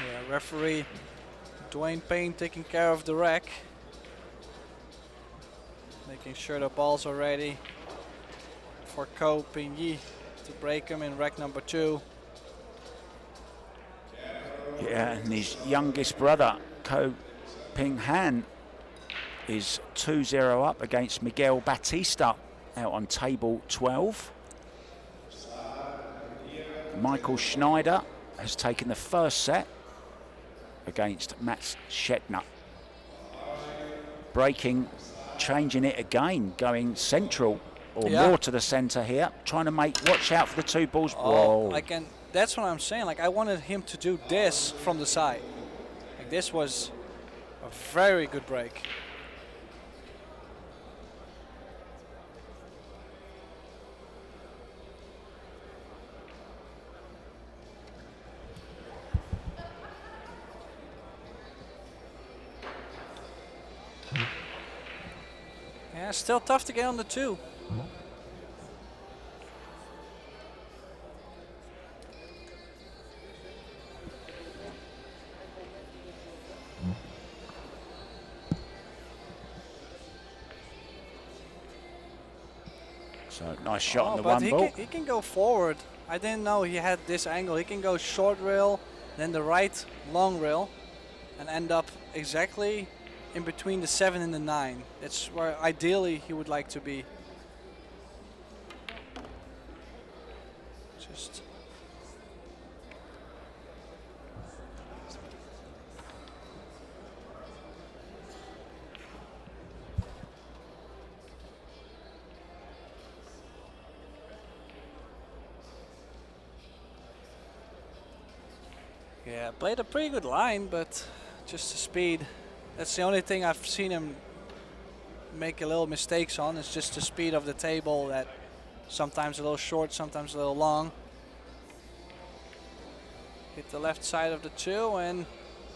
Yeah, referee Dwayne Payne taking care of the rack. Making sure the balls are ready for Copigny to break him in rack number 2. Yeah, and his youngest brother, Ko Ping Han, is 2-0 up against Miguel Batista out on table 12. Michael Schneider has taken the first set against Mats Shetner. Breaking, changing it again, going central or more to the center here, trying to watch out for the 2 balls. Oh, that's what I'm saying. Like, I wanted him to do this from the side. Like, this was a very good break. Yeah, still tough to get on the 2. So nice shot on the but 1 ball. He can go forward. I didn't know he had this angle. He can go short rail, then the right long rail, and end up exactly in between the 7 and the 9. That's where ideally he would like to be. Just yeah, played a pretty good line, but just the speed. That's the only thing I've seen him make a little mistakes on. It's just the speed of the table, that sometimes a little short, sometimes a little long. Hit the left side of the 2, and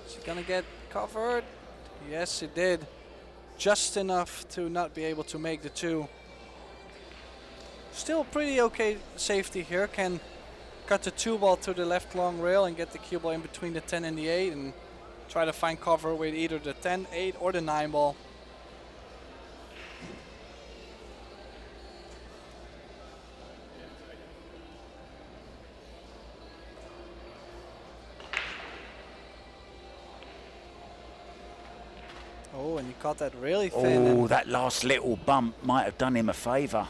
is he gonna get covered? Yes, it did. Just enough to not be able to make the 2. Still pretty okay safety here. Can cut the 2 ball to the left long rail and get the cue ball in between the 10 and the 8, and try to find cover with either the 10, 8, or the 9 ball. Oh, and he caught that really thin. Oh, And that last little bump might have done him a favour.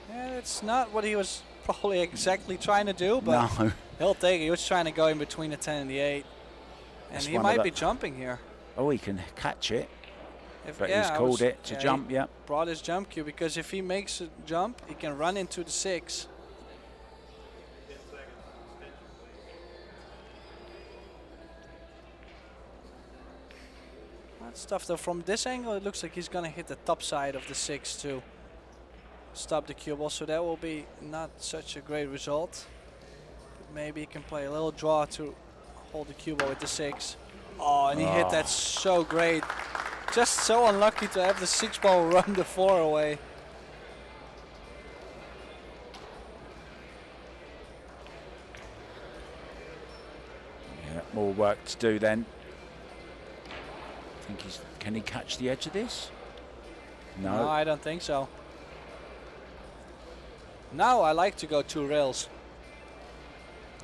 yeah, it's not what he was probably exactly trying to do, but No. he'll take it. He was trying to go in between the 10 and the 8. And That's he one of might the- be jumping here. Oh, he can catch it, If, but yeah, he's I called was- it to yeah, jump, he yeah. brought his jump cue, because if he makes a jump, he can run into the 6. That stuff though, from this angle, it looks like he's gonna hit the top side of the 6 to stop the cue ball, so that will be not such a great result. But maybe he can play a little draw to hold the cue ball with the 6. Oh, and he hit that so great. Just so unlucky to have the 6 ball run the 4 away. Yeah, more work to do then. Can he catch the edge of this? No, I don't think so. Now I like to go 2 rails.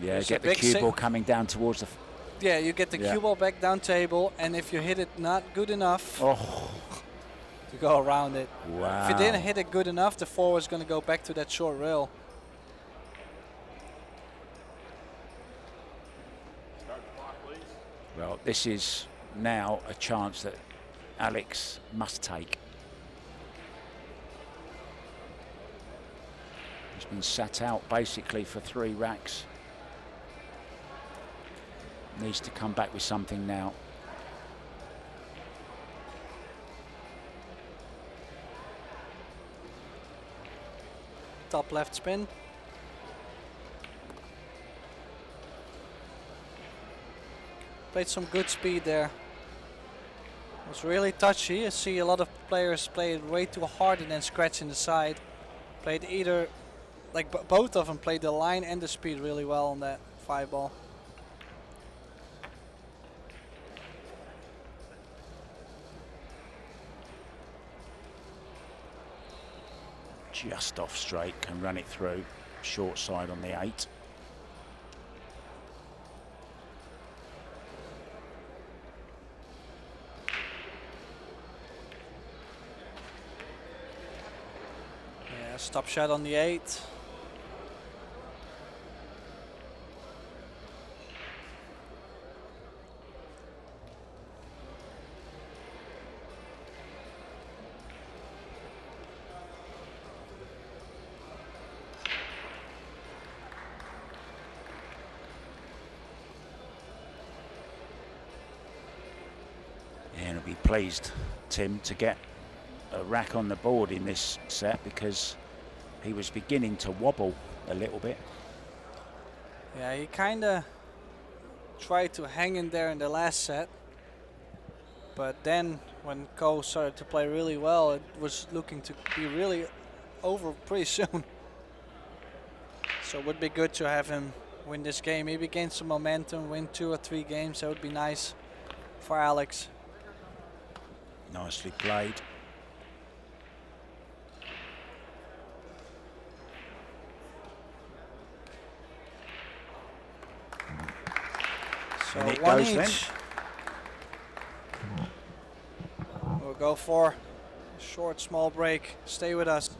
Yeah, There's get a the big cue si- ball coming down towards the... Yeah, you get the cue ball back down table, and if you hit it not good enough to go around it. Wow. If you didn't hit it good enough, the 4 was going to go back to that short rail. Well, this is now a chance that Alex must take. He's been sat out basically for 3 racks. Needs to come back with something now. Top left spin. Played some good speed there. Was really touchy. You see a lot of players play it way too hard and then scratching the side. Played either, like both of them played the line and the speed really well on that 5 ball. Just off straight, can run it through. Short side on the 8. Yeah, stop shot on the 8. And he'll be pleased, Tim, to get a rack on the board in this set, because he was beginning to wobble a little bit. Yeah, he kind of tried to hang in there in the last set. But then when Ko started to play really well, it was looking to be really over pretty soon. So it would be good to have him win this game. Maybe gain some momentum, win 2 or 3 games. That would be nice for Alex. Nicely played. So And it 1 goes then. each. We'll go for a short, small break. Stay with us.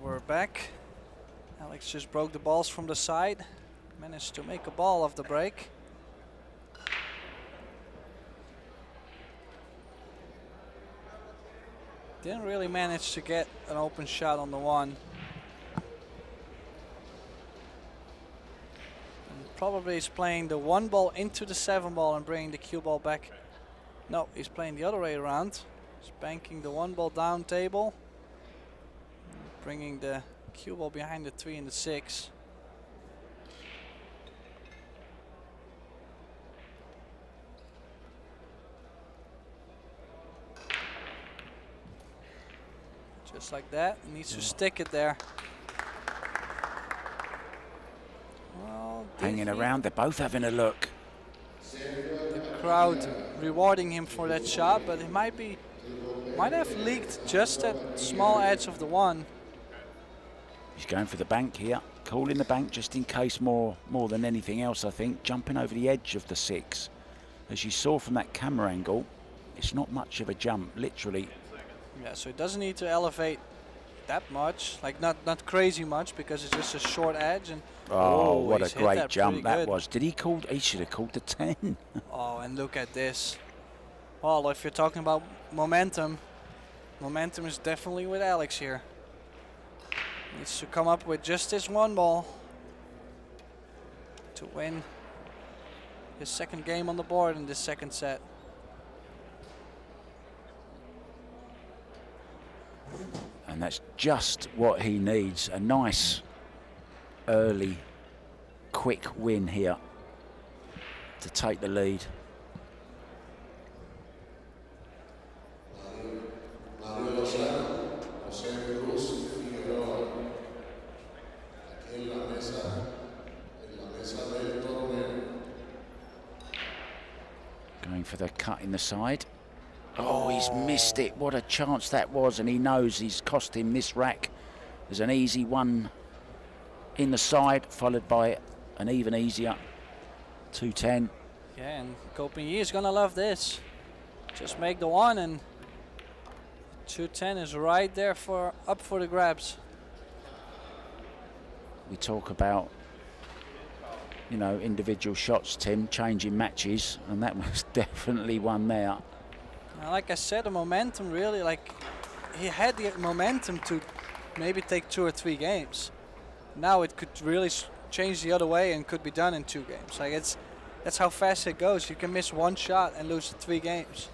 We're back. Alex just broke the balls from the side. Managed to make a ball off the break. Didn't really manage to get an open shot on the 1. And probably he's playing the 1 ball into the 7 ball and bringing the cue ball back. No, he's playing the other way around. He's banking the 1 ball down table, bringing the cue ball behind the 3 and the 6. Just like that, needs to stick it there. Well, hanging around, they're both having a look. The crowd rewarding him for that shot, but it might have leaked just that small edge of the 1. He's going for the bank here, calling the bank just in case more than anything else, I think. Jumping over the edge of the 6. As you saw from that camera angle, it's not much of a jump, literally. Yeah, so it doesn't need to elevate that much, like not crazy much, because it's just a short edge. And oh, what a great jump that was. He should have called the 10. Oh, and look at this. Well, if you're talking about momentum is definitely with Alex here. Needs to come up with just this 1 ball to win his 2nd game on the board in this 2nd set. And that's just what he needs. A nice early quick win here to take the lead. Going for the cut in the side. Oh, he's missed it. What a chance that was, and he knows he's cost him this rack. There's an easy 1 in the side, followed by an even easier 2-10. Yeah, and Copigny is gonna love this. Just make the 1, and 2-10 is right there up for the grabs. We talk about, you know, individual shots, Tim, changing matches, and that was definitely one there. Like I said, the momentum really, like, he had the momentum to maybe take 2 or 3 games. Now it could really change the other way and could be done in 2 games. Like, that's how fast it goes. You can miss 1 shot and lose 3 games.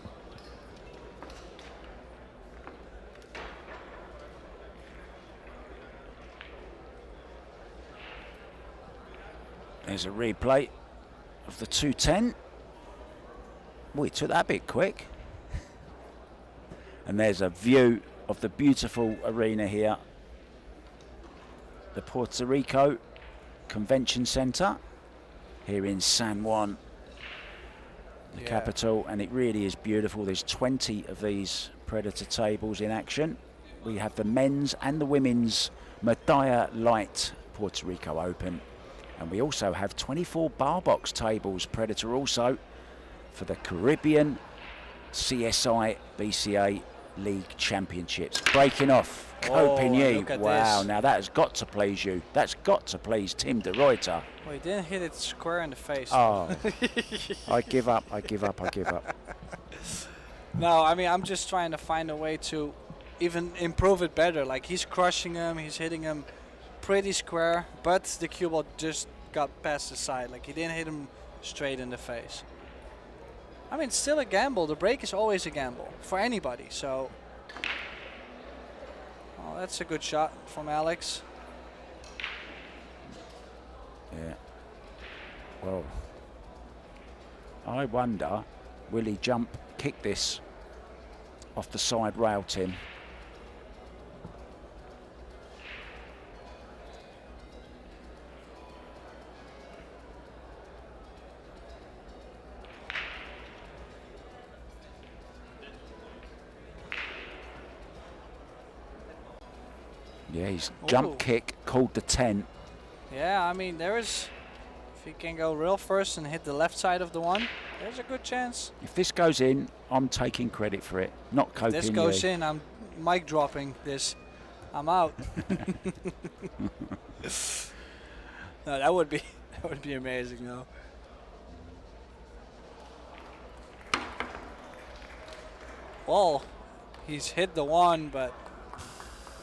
There's a replay of the 2-10. We took that a bit quick. And there's a view of the beautiful arena here. The Puerto Rico Convention Center here in San Juan, the capital, and it really is beautiful. There's 20 of these Predator tables in action. We have the men's and the women's Medalla Light Puerto Rico Open, and we also have 24 bar box tables, Predator also, for the Caribbean CSI BCA League Championships. Breaking off, Copigny. Wow, now that has got to please you. That's got to please Tim de Ruyter. Well, he didn't hit it square in the face. Oh, I give up. No, I mean, I'm just trying to find a way to even improve it better. Like, he's crushing him, he's hitting him pretty square, but the cue ball just got past the side. Like, he didn't hit him straight in the face. I mean, it's still a gamble. The break is always a gamble for anybody. So, oh, that's a good shot from Alex. Yeah. Well, I wonder, will he kick this off the side rail, Tim? Yeah, he's jump kick called the 10. Yeah, I mean, if he can go real first and hit the left side of the 1, there's a good chance. If this goes in, I'm taking credit for it, not Copigny. If this goes in, I'm mic dropping this. I'm out. No, that would be amazing, though. Well, he's hit the 1, but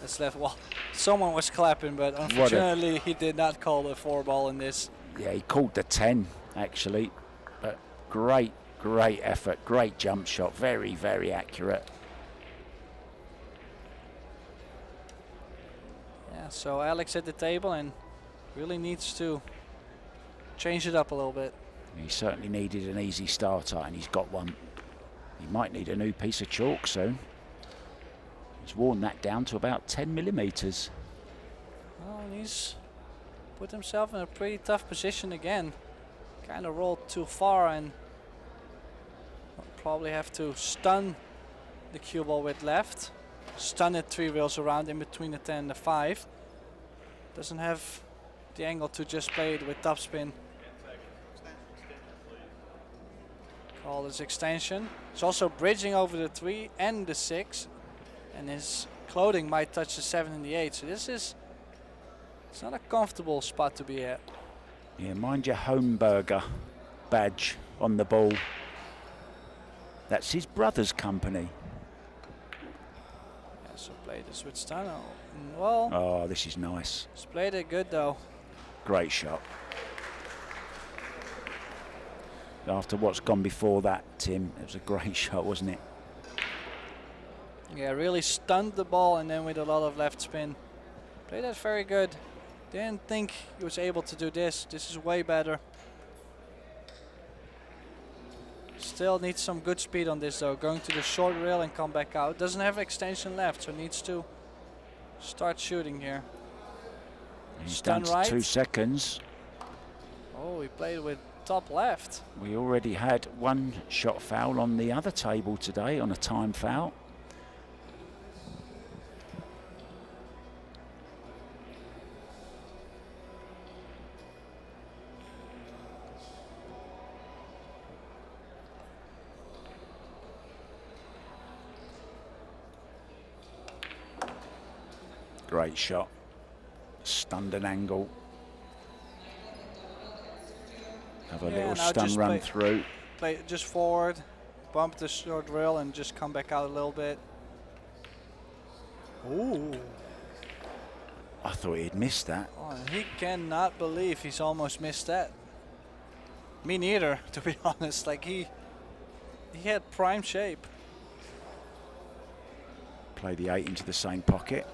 it's left. Well, someone was clapping, but unfortunately he did not call the 4-ball in this. Yeah, he called the 10 actually, but great effort, great jump shot, very, very accurate. Yeah, so Alex at the table and really needs to change it up a little bit. He certainly needed an easy starter, and he's got one. He might need a new piece of chalk soon. He's worn that down to about 10 millimeters. Well, he's put himself in a pretty tough position again. Kind of rolled too far and probably have to stun the cue ball with left. Stun it 3 rails around in between the 10 and the 5. Doesn't have the angle to just play it with topspin. Call his extension. He's also bridging over the 3 and the 6. And his clothing might touch the 7 and the 8. So this is, it's not a comfortable spot to be at. Yeah, mind your Homeburger badge on the ball. That's his brother's company. Yeah, so played this with stun. Well, oh, this is nice. He's played it good though. Great shot. After what's gone before that, Tim, it was a great shot, wasn't it? Yeah, really stunned the ball and then with a lot of left spin. Played that very good. Didn't think he was able to do this. This is way better. Still needs some good speed on this though. Going to the short rail and come back out. Doesn't have extension left, so needs to start shooting here. He's down to 2 seconds. Oh, he played with top left. We already had 1 shot foul on the other table today on a time foul. Great shot. Stunned an angle. Have a little stun run through. Play just forward, bump the short rail and just come back out a little bit. Ooh. I thought he'd missed that. Oh, he cannot believe he's almost missed that. Me neither, to be honest. Like he had prime shape. Play the 8 into the same pocket.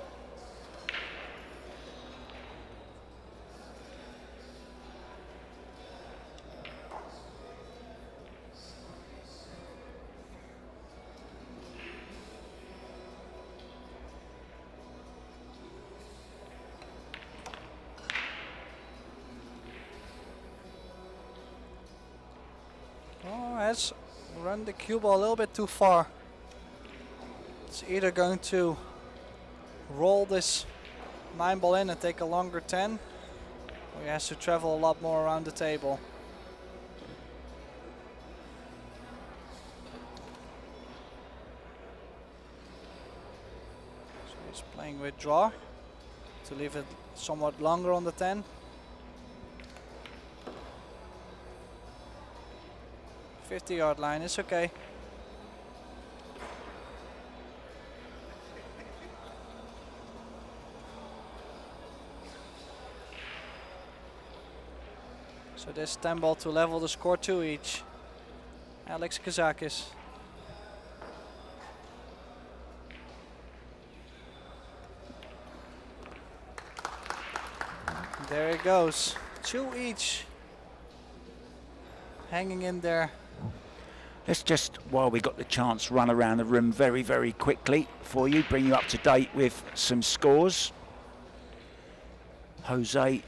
Has run the cue ball a little bit too far. It's either going to roll this 9 ball in and take a longer 10, or he has to travel a lot more around the table. So he's playing with draw to leave it somewhat longer on the 10. 50-yard line, it's okay. So this 10 ball to level the score 2 each. Alex KAZAKIS. There it goes. 2 each. Hanging in there. Let's just, while we got the chance, run around the room very, very quickly for you, bring you up to date with some scores. Jose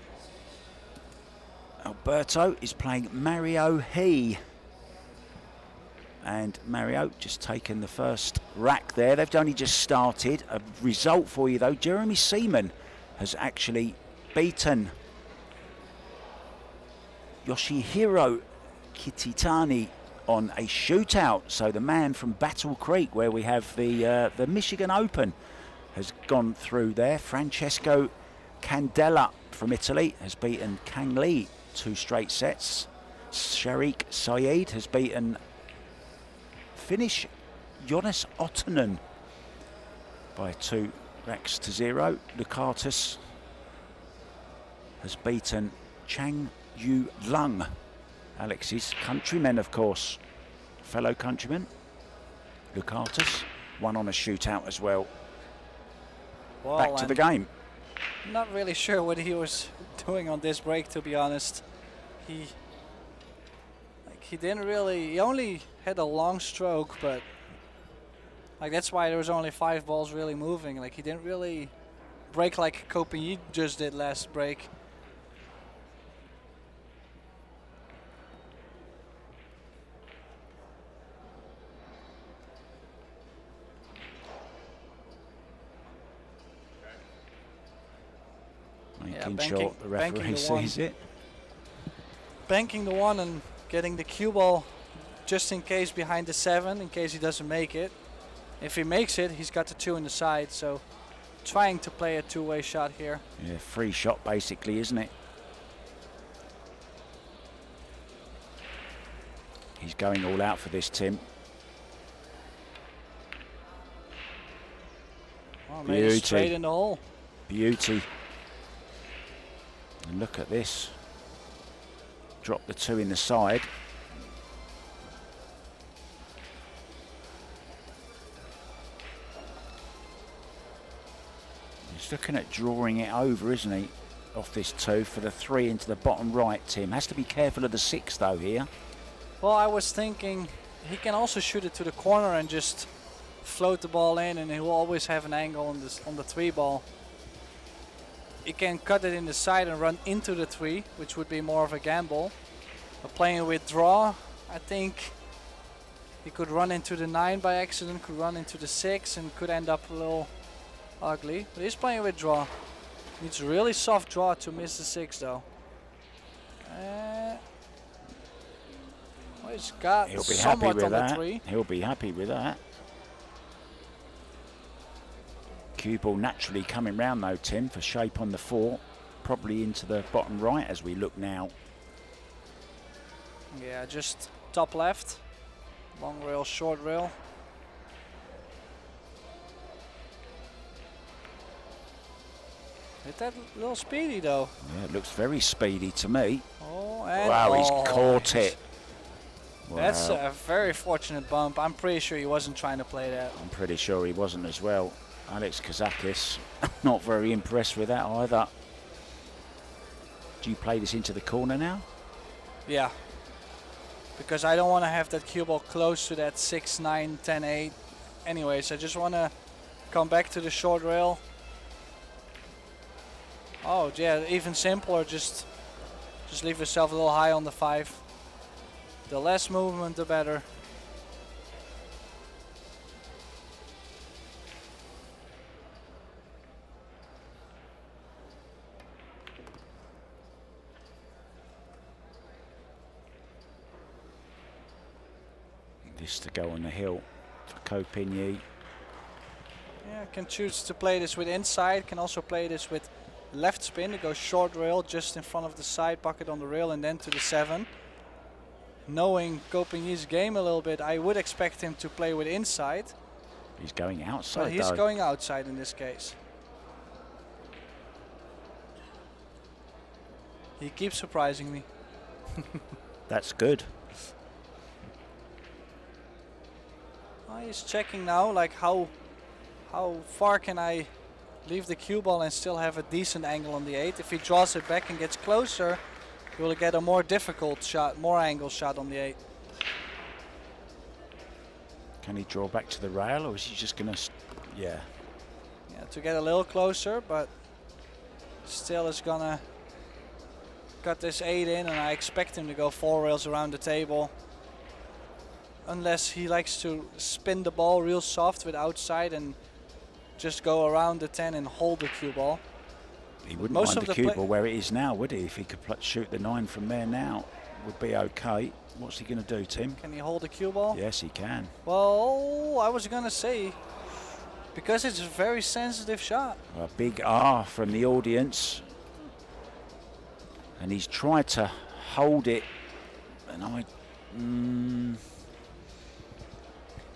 Alberto is playing Mario He. And Mario just taken the first rack there. They've only just started. A result for you though, Jeremy Seaman has actually beaten Yoshihiro Kititani on a shootout. So the man from Battle Creek, where we have the Michigan Open, has gone through there. Francesco Candela from Italy has beaten Kang Lee 2 straight sets. Sharik Sayed has beaten Finnish Jonas Ottonen by 2 racks to 0. Lucatus has beaten Chang Yu Lung, Alex's countryman, of course, fellow countryman. Lucatus won on a shootout as well. Well, back to the game. Not really sure what he was doing on this break, to be honest. He didn't really, he only had a long stroke, but like that's why there was only 5 balls really moving. Like he didn't really break like Copigny just did last break. Making sure the referee sees it. Banking the 1 and getting the cue ball just in case behind the 7, in case he doesn't make it. If he makes it, he's got the 2 in the side, so trying to play a two-way shot here. Yeah, free shot basically, isn't it? He's going all out for this, Tim. Oh, made it straight in the hole. Beauty. And look at this. Drop the 2 in the side. He's looking at drawing it over, isn't he? Off this 2 for the 3 into the bottom right, Tim. Has to be careful of the 6 though here. Well, I was thinking he can also shoot it to the corner and just float the ball in, and he'll always have an angle on the 3 ball. He can cut it in the side and run into the 3, which would be more of a gamble. But playing with draw, I think he could run into the 9 by accident, could run into the 6, and could end up a little ugly. But he's playing with draw. Needs a really soft draw to miss the 6 though. Well, he's got He'll be happy with on that. The 3. He'll be happy with that. Cue ball naturally coming round though, Tim, for shape on the 4. Probably into the bottom right as we look now. Yeah, just top left. Long rail, short rail. Hit that a little speedy though. Yeah, it looks very speedy to me. Oh, and wow, he's caught it. Wow. That's a very fortunate bump. I'm pretty sure he wasn't trying to play that. I'm pretty sure he wasn't as well. Alex KAZAKIS, not very impressed with that either. Do you play this into the corner now? Yeah. Because I don't want to have that cue ball close to that 6, 9, 10, 8. Anyways, I just want to come back to the short rail. Oh, yeah, even simpler. Just leave yourself a little high on the 5. The less movement, the better. This to go on the hill for Copigny. Yeah, can choose to play this with inside, can also play this with left spin to go short rail just in front of the side pocket on the rail and then to the 7. Knowing Copigny's game a little bit, I would expect him to play with inside. He's going outside But he's though. going outside in this case. He keeps surprising me. That's good. He's checking now, like how far can I leave the cue ball and still have a decent angle on the 8. If he draws it back and gets closer, he will get a more difficult shot, more angle shot on the 8. Can he draw back to the rail, or is he just going to... Yeah, to get a little closer, but still is going to cut this 8 in, and I expect him to go 4 rails around the table. Unless he likes to spin the ball real soft with outside and just go around the 10 and hold the cue ball. he wouldn't mind the cue ball where it is now, would he? If he could shoot the 9 from there now, would be okay. What's he going to do, Tim? Can he hold the cue ball? Yes, he can. Well, I was going to say, because it's a very sensitive shot. A big R from the audience. And he's tried to hold it. And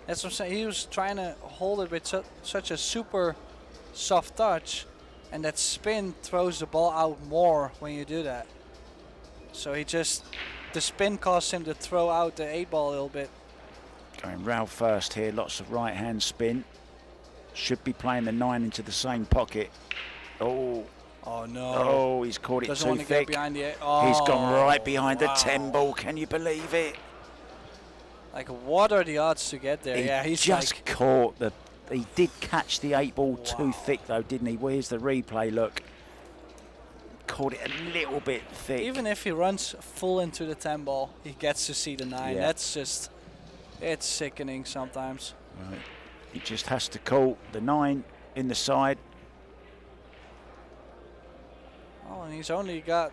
That's what I'm saying. He was trying to hold it with such a super soft touch, and that spin throws the ball out more when you do that. So the spin caused him to throw out the 8-ball a little bit. Going rail first here, lots of right hand spin. Should be playing the 9 into the same pocket. Oh. Oh no. Oh, he's caught it Doesn't too want to thick. get behind the 8. Oh, he's gone right behind wow. the 10-ball. Can you believe it? Like, what are the odds to get there? Yeah, he's just like, caught the. He did catch the 8-ball too thick though, didn't he? Where's the replay? Look. Caught it a little bit thick. even if he runs full into the 10-ball, he gets to see the 9. Yeah. That's just, it's sickening sometimes. Right. He just has to call the 9 in the side. Oh, and he's only got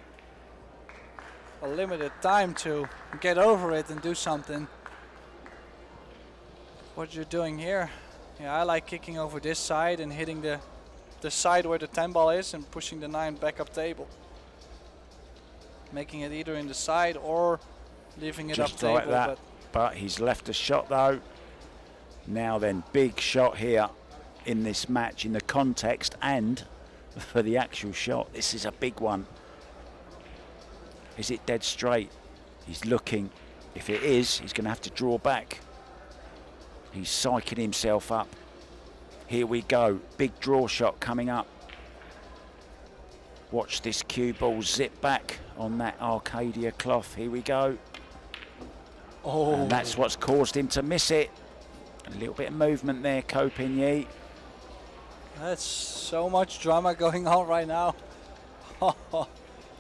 a limited time to get over it and do something. What you're doing here, yeah, I like kicking over this side and hitting the side where the 10-ball is and pushing the 9 back up table. Making it either in the side or leaving it Just up table. like that. But he's left a shot though. Now then, big shot here in this match, in the context and for the actual shot. This is a big one. Is it dead straight? He's looking. If it is, he's going to have to draw back. He's psyching himself up. Here we go. Big draw shot coming up. Watch this cue ball zip back on that Arcadia cloth. Here we go. Oh, And that's what's caused him to miss it. A little bit of movement there, Kopinyi. that's so much drama going on right now.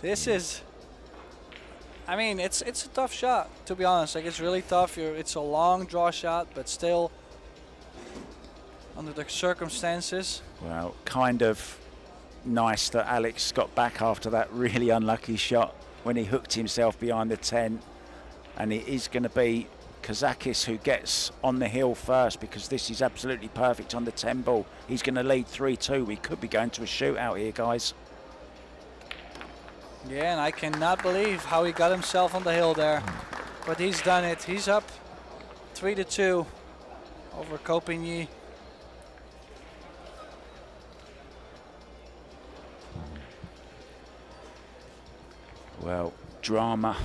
This is, I mean, it's a tough shot, to be honest. Like, it's really tough. It's a long draw shot, but still, under the circumstances. Well, kind of nice that Alex got back after that really unlucky shot when he hooked himself behind the 10. And it is going to be KAZAKIS who gets on the hill first, because this is absolutely perfect on the 10-ball. He's going to lead 3-2. We could be going to a shootout here, guys. Yeah, and I cannot believe how he got himself on the hill there. But he's done it. He's up 3-2 over Kopinyi. Well, drama.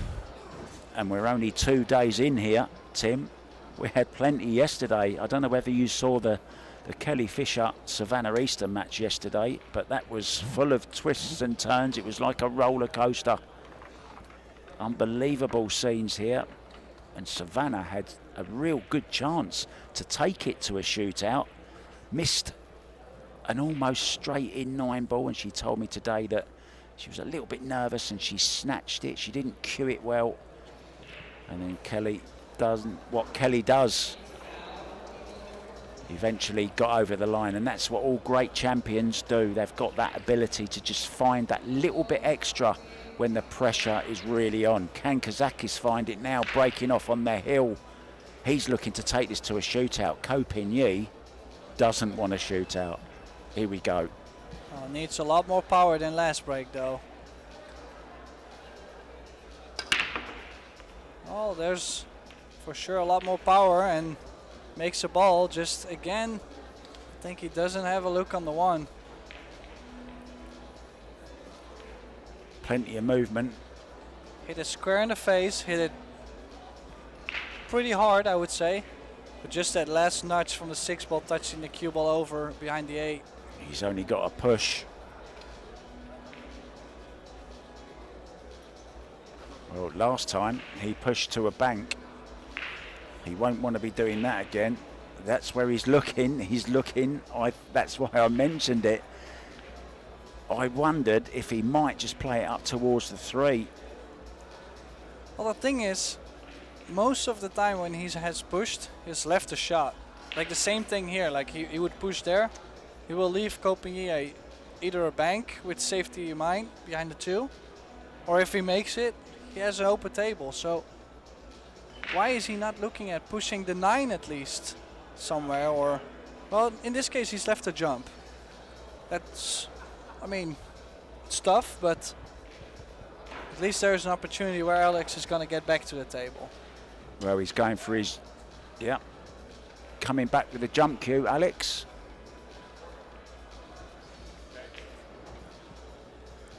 And we're only 2 days in here, Tim. We had plenty yesterday. I don't know whether you saw the Kelly Fisher Savannah Eastern match yesterday, but that was full of twists and turns. It was like a roller coaster. Unbelievable scenes here. And Savannah had a real good chance to take it to a shootout. Missed an almost straight in 9-ball, and she told me today that she was a little bit nervous and she snatched it. She didn't cue it well. And then Kelly doesn't, what Kelly does, eventually got over the line, and that's what all great champions do. They've got that ability to just find that little bit extra when the pressure is really on. Can KAZAKIS find it now, breaking off on their hill? He's looking to take this to a shootout. Kopinyi doesn't want a shootout. Here we go. Oh, needs a lot more power than last break, though. Oh, there's for sure a lot more power, and makes a ball. Just again, I think he doesn't have a look on the 1. Plenty of movement. Hit it square in the face, hit it pretty hard, I would say. But just that last nudge from the 6-ball touching the cue ball over behind the 8. He's only got a push. Well, last time he pushed to a bank. He won't want to be doing that again. That's where he's looking. He's looking. That's why I mentioned it. I wondered if he might just play it up towards the 3. Well, the thing is, most of the time when he has pushed, he's left a shot. Like the same thing here. Like he would push there. He will leave Kopinyi either a bank with safety in mind behind the 2, or if he makes it, he has an open table. So why is he not looking at pushing the 9 at least somewhere? Or, well, in this case he's left a jump. That's, I mean, it's tough, but at least there's an opportunity where Alex is going to get back to the table. Well, he's going for his, yeah. coming back with the jump cue, Alex.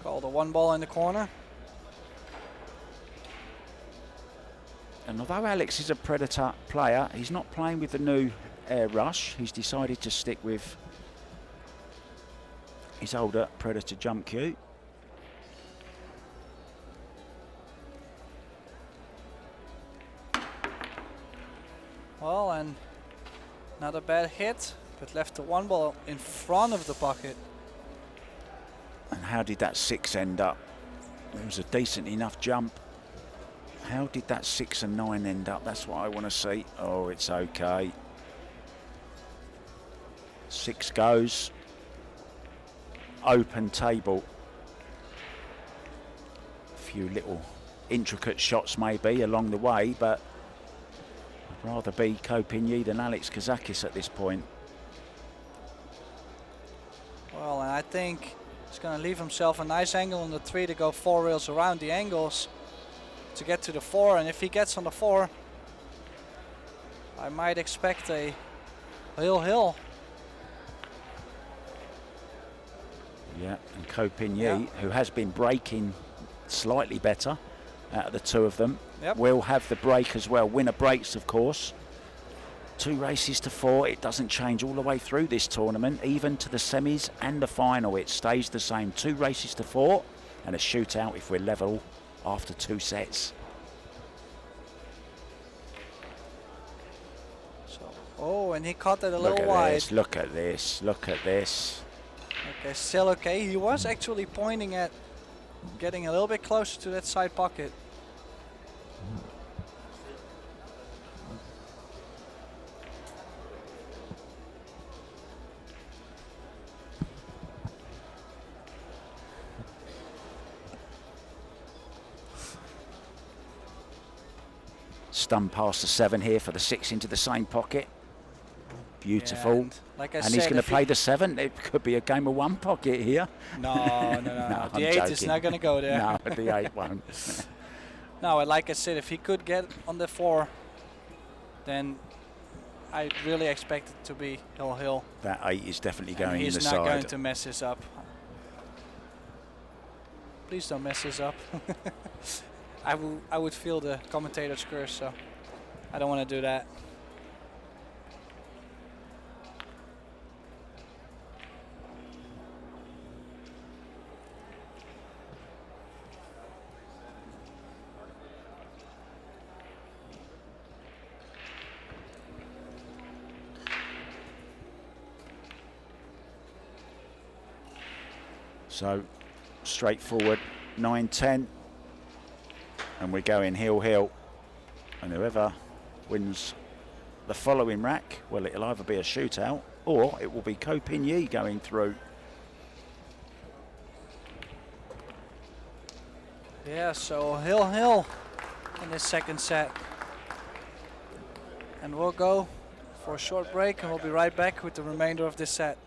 Call the 1 ball in the corner. And although Alex is a Predator player, he's not playing with the new air rush. He's decided to stick with his older Predator jump cue. Well, and not a bad hit, but left the 1 ball in front of the pocket. And how did that 6 end up? It was a decent enough jump. How did that 6 and 9 end up? That's what I want to see. Oh, it's okay. 6 goes. Open table. A few little intricate shots maybe along the way, but I'd rather be Kopinyi than Alex KAZAKIS at this point. Well, and I think he's going to leave himself a nice angle on the 3 to go 4 rails around the angles to get to the 4. And if he gets on the 4, I might expect a hill. Yeah, and Kopinyi, who has been breaking slightly better out of the 2 of them, will have the break as well. Winner breaks, of course. 2 races to 4. It doesn't change all the way through this tournament, even to the semis and the final. It stays the same. 2 races to 4 and a shootout if we're level after 2 sets. So, oh, and he caught that a little wide. Look at this. Look at this. Okay, still okay. He was actually pointing at getting a little bit closer to that side pocket. Stun past the 7 here for the 6 into the same pocket. Beautiful. Yeah, and like I said, he's going to play the 7. It could be a game of 1 pocket here. No. No, the 8 is not going to go there. No, the 8 won't. No, and like I said, if he could get on the 4, then I really expect it to be hill. That 8 is definitely going in the side. He's not going to mess this up. Please don't mess this up. I would feel the commentator's curse, so I don't want to do that. So straightforward 9-10, and we're going hill, and whoever wins the following rack, well, it'll either be a shootout or it will be Kopinyi going through. Yeah, so hill in this second set, and we'll go for a short break and we'll be right back with the remainder of this set.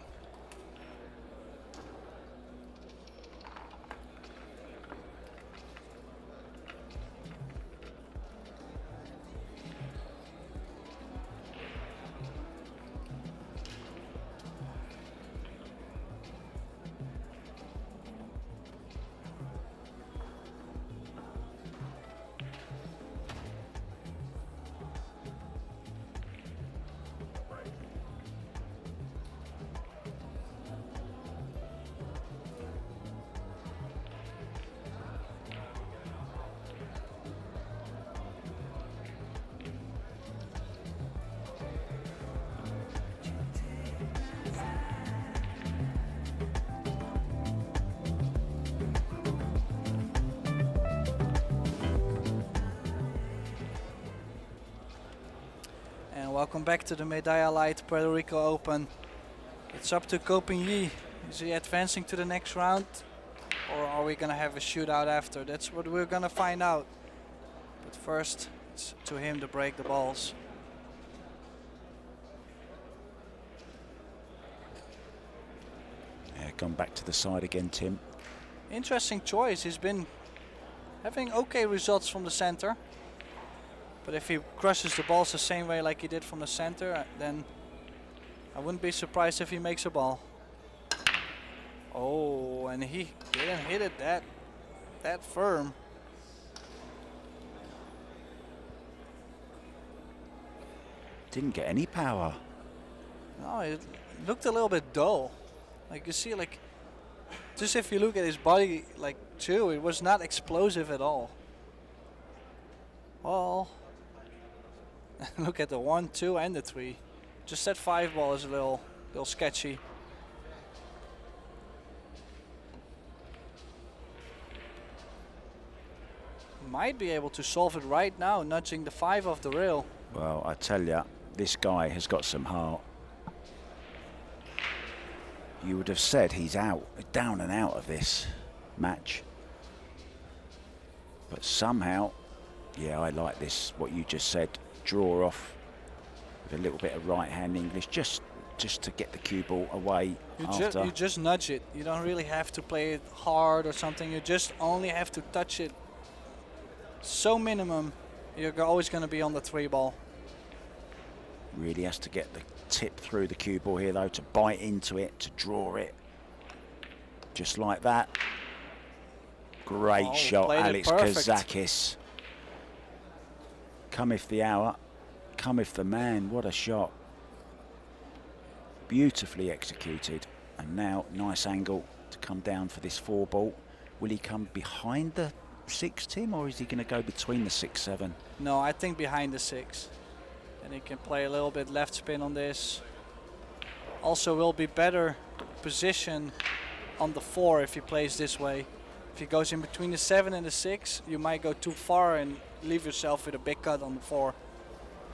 Welcome back to the Medalla Light Puerto Rico Open. It's up to Kopinyi. Is he advancing to the next round, or are we going to have a shootout after? That's what we're going to find out. But first, it's to him to break the balls. Yeah, gone back to the side again, Tim. Interesting choice. He's been having okay results from the center, But if he crushes the balls the same way like he did from the center, then I wouldn't be surprised if he makes a ball. Oh, and he didn't hit it that firm. Didn't get any power. No, it looked a little bit dull. Like you see, like just if you look at his body, like too, it was not explosive at all. Well, look at the 1, 2, and the 3. Just that 5 ball is a little sketchy. Might be able to solve it right now, nudging the 5 off the rail. Well, I tell you, this guy has got some heart. You would have said he's out, down and out of this match. But somehow, yeah, I like this, what you just said, draw off with a little bit of right-hand English, just to get the cue ball away after. You just nudge it. You don't really have to play it hard or something. You just only have to touch it. So minimum, you're always going to be on the 3 ball. Really has to get the tip through the cue ball here, though, to bite into it, to draw it. Just like that. Great shot, Alex KAZAKIS. Cometh the hour, cometh the man. What a shot. Beautifully executed. And now, nice angle to come down for this 4 ball. Will he come behind the 6, Tim, or is he going to go between the 6, 7? No, I think behind the 6. And he can play a little bit left spin on this. Also will be better position on the 4 if he plays this way. If he goes in between the 7 and the 6, you might go too far and leave yourself with a big cut on the 4.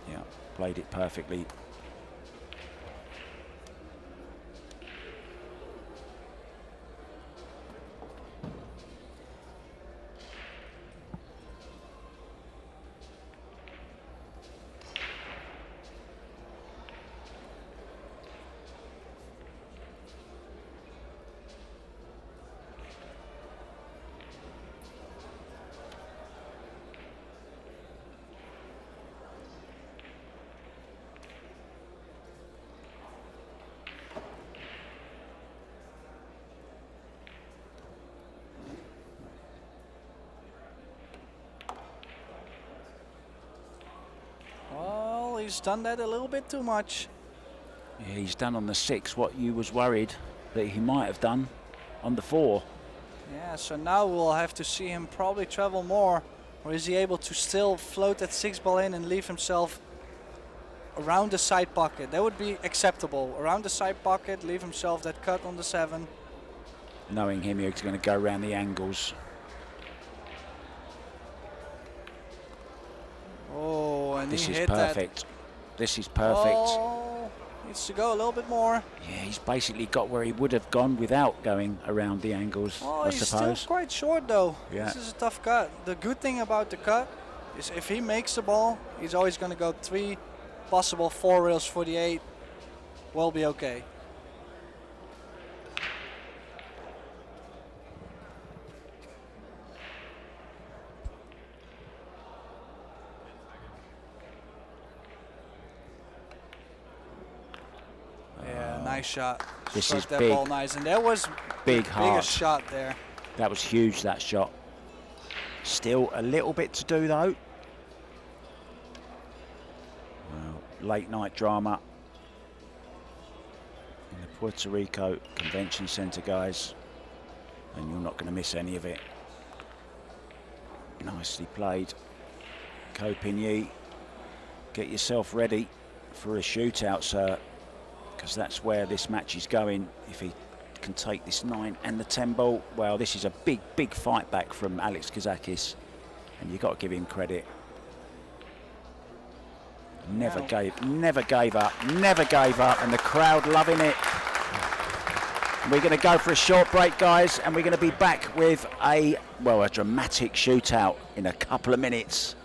Yeah, played it perfectly. He's done that a little bit too much. Yeah, he's done on the 6 what you was worried that he might have done on the 4. Yeah, so now we'll have to see him probably travel more. Or is he able to still float that 6 ball in and leave himself around the side pocket? That would be acceptable. Around the side pocket, leave himself that cut on the 7. Knowing him, he's going to go around the angles. Oh, and this he is hit perfect. That. This is perfect. Oh, needs to go a little bit more. Yeah, he's basically got where he would have gone without going around the angles, I he's suppose. Still quite short though. Yeah. This is a tough cut. The good thing about the cut is if he makes the ball, he's always going to go 3, possible 4 rails for the 8. Will be okay. Nice shot. This Struck is that big. ball nice, and that was Big the heart. biggest shot there. That was huge, that shot. Still a little bit to do, though. Well, late night drama in the Puerto Rico Convention Center, guys. And you're not going to miss any of it. Nicely played. Copigny, get yourself ready for a shootout, sir. Because that's where this match is going. If he can take this 9 and the 10 ball, well, this is a big, big fight back from Alex KAZAKIS, and you've got to give him credit. Never gave up, never gave up, and the crowd loving it. We're going to go for a short break, guys, and we're going to be back with a dramatic shootout in a couple of minutes.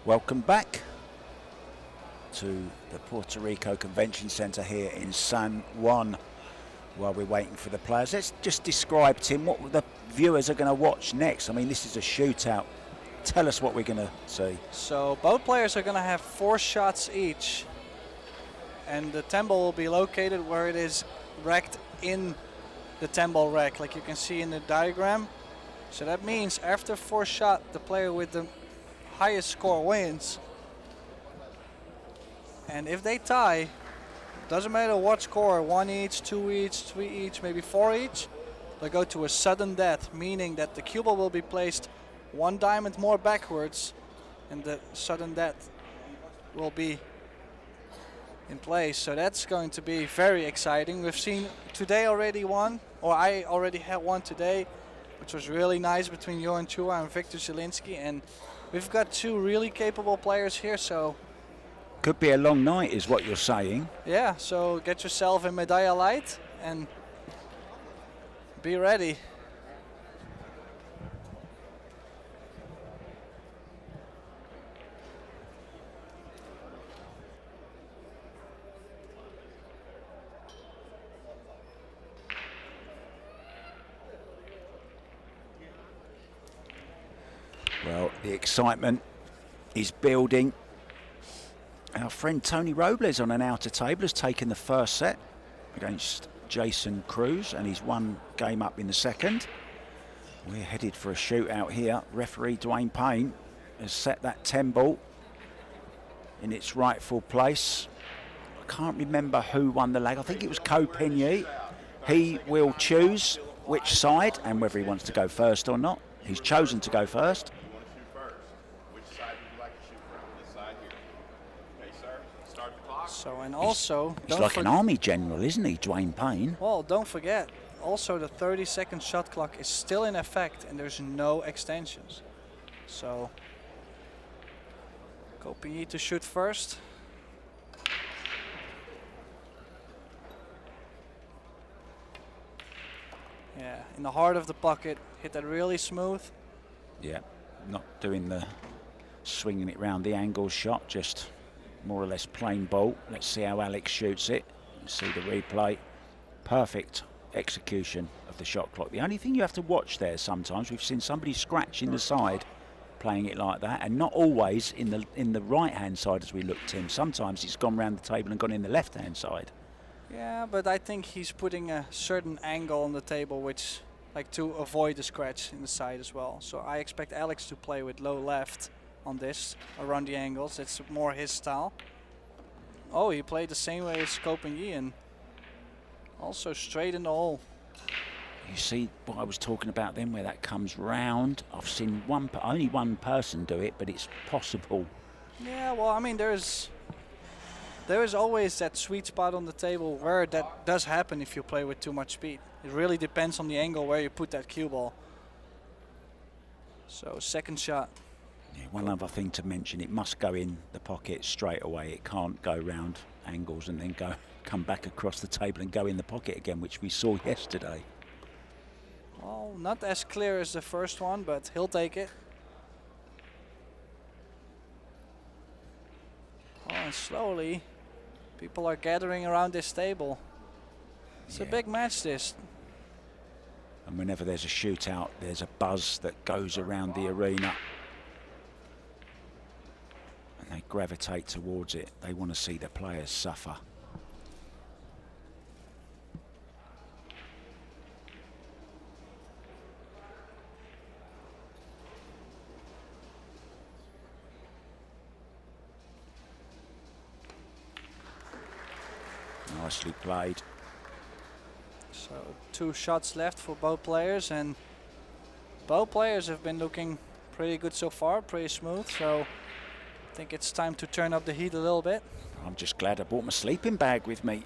Welcome back to the Puerto Rico Convention Center here in San Juan. While we're waiting for the players, let's just describe, Tim, what the viewers are going to watch next. I mean, this is a shootout. Tell us what we're going to see. So both players are going to have 4 shots each, and the ten ball will be located where it is racked in the 10 ball rack, like you can see in the diagram. So that means after 4 shot, the player with the highest score wins. And if they tie, doesn't matter what score, 1 each, 2 each, 3 each, maybe 4 each, they go to a sudden death, meaning that the cue ball will be placed 1 diamond more backwards, and the sudden death will be in place. So that's going to be very exciting. We've seen today already one, or I already had one today, which was really nice between Juan and Victor Zielinski, and we've got 2 really capable players here, so could be a long night is what you're saying. Yeah, so get yourself a Medalla light and be ready. Well, the excitement is building. Our friend Tony Robles on an outer table has taken the first set against Jason Cruz, and he's 1 game up in the second. We're headed for a shootout here. Referee Dwayne Payne has set that 10 ball in its rightful place. I can't remember who won the leg. I think it was Ko Pinyi. He will choose which side and whether he wants to go first or not. He's chosen to go first. So, and also, he's like an army general, isn't he, Dwayne Payne? Well, don't forget, also the 30-second shot clock is still in effect and there's no extensions. So, Kopie to shoot first. Yeah, in the heart of the pocket, hit that really smooth. Yeah, not doing the swinging it round the angle shot, just more or less plain ball. Let's see how Alex shoots it. See the replay. Perfect execution of the shot clock. The only thing you have to watch there sometimes, we've seen somebody scratch in the side playing it like that, and not always in the right hand side as we look, Tim. Sometimes it's gone round the table and gone in the left hand side. Yeah, but I think he's putting a certain angle on the table which, like, to avoid the scratch in the side as well. So I expect Alex to play with low left on this, around the angles. It's more his style. Oh, he played the same way as Kopie and also straight in the hole. You see what I was talking about then, where that comes round. I've seen only one person do it, but it's possible. Yeah, well, I mean, there is always that sweet spot on the table where that does happen if you play with too much speed. It really depends on the angle where you put that cue ball. So, second shot. Yeah, one other thing to mention, it must go in the pocket straight away. It can't go round angles and then come back across the table and go in the pocket again, which we saw yesterday. Well, not as clear as the first one, but he'll take it. Oh, and slowly, people are gathering around this table. It's a big match, this. And whenever there's a shootout, there's a buzz that goes around the arena. And they gravitate towards it. They want to see the players suffer. Nicely played. So 2 shots left for both players, and both players have been looking pretty good so far, pretty smooth. So I think it's time to turn up the heat a little bit. I'm just glad I brought my sleeping bag with me.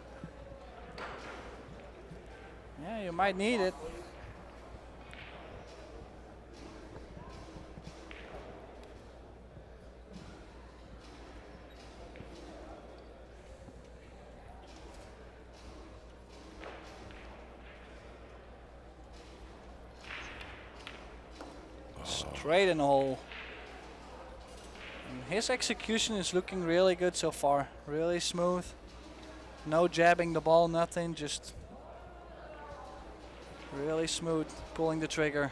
Yeah, you might need it. Straight in the hole. And his execution is looking really good so far. Really smooth. No jabbing the ball, nothing. Just really smooth pulling the trigger.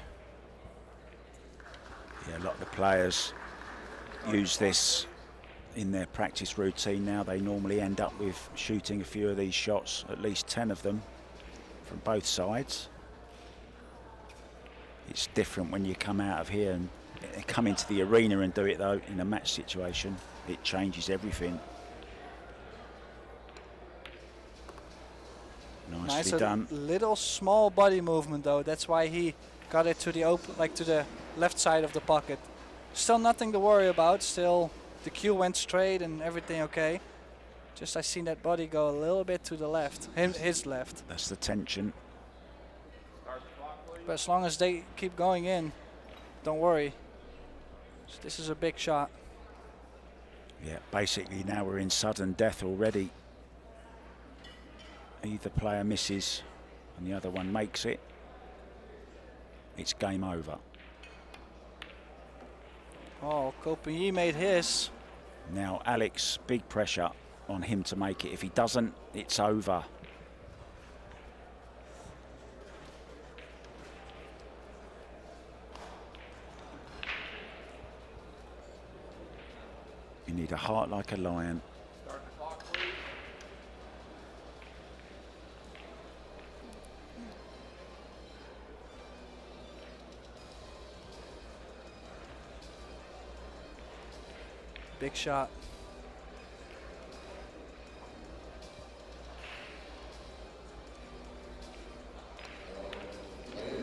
Yeah, a lot of the players use this in their practice routine now. They normally end up with shooting a few of these shots, at least 10 of them from both sides. It's different when you come out of here and come into the arena and do it though in a match situation. It changes everything. Nicely done. Little small body movement though. That's why he got it to the open, like to the left side of the pocket. Still nothing to worry about. Still the cue went straight and everything okay. Just I seen that body go a little bit to the left, his left. That's the tension. But as long as they keep going in, don't worry. So this is a big shot. Yeah, basically now we're in sudden death already. Either player misses and the other one makes it. It's game over. Oh, Copenhagen made his. Now Alex, big pressure on him to make it. If he doesn't, it's over. You need a heart like a lion. Big shot.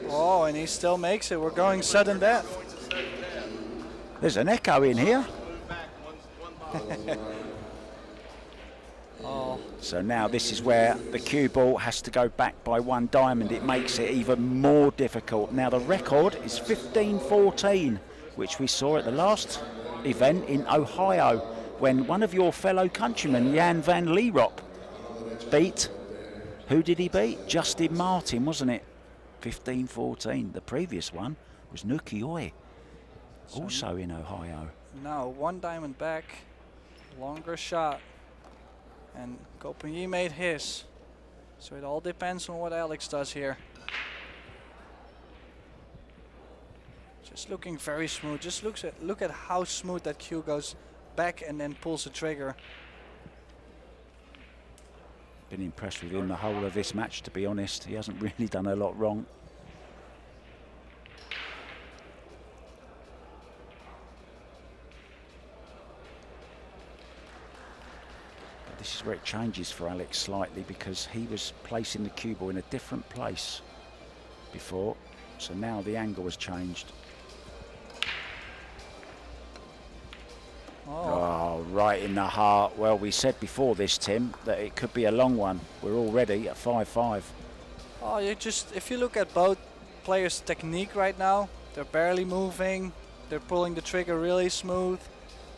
Oh, and he still makes it. We're going sudden death. There's an echo in here. Oh. So now this is where the cue ball has to go back by 1 diamond. It makes it even more difficult. Now the record is 15-14, which we saw at the last event in Ohio when one of your fellow countrymen, Jan van Lierop, beat, who did he beat? Justin Martin, wasn't it? 15-14. The previous one was Nuki Oi, also in Ohio. Now 1 diamond back, longer shot, and Copenhagen made his. So it all depends on what Alex does here. Just looking very smooth. Just look at how smooth that cue goes back and then pulls the trigger. Been impressed with him the whole of this match, to be honest. He hasn't really done a lot wrong. But this is where it changes for Alex slightly, because he was placing the cue ball in a different place before. So now the angle has changed. Oh, right in the heart. Well, we said before this, Tim, that it could be a long one. We're already at 5-5. Oh, if you look at both players' technique right now, they're barely moving. They're pulling the trigger really smooth.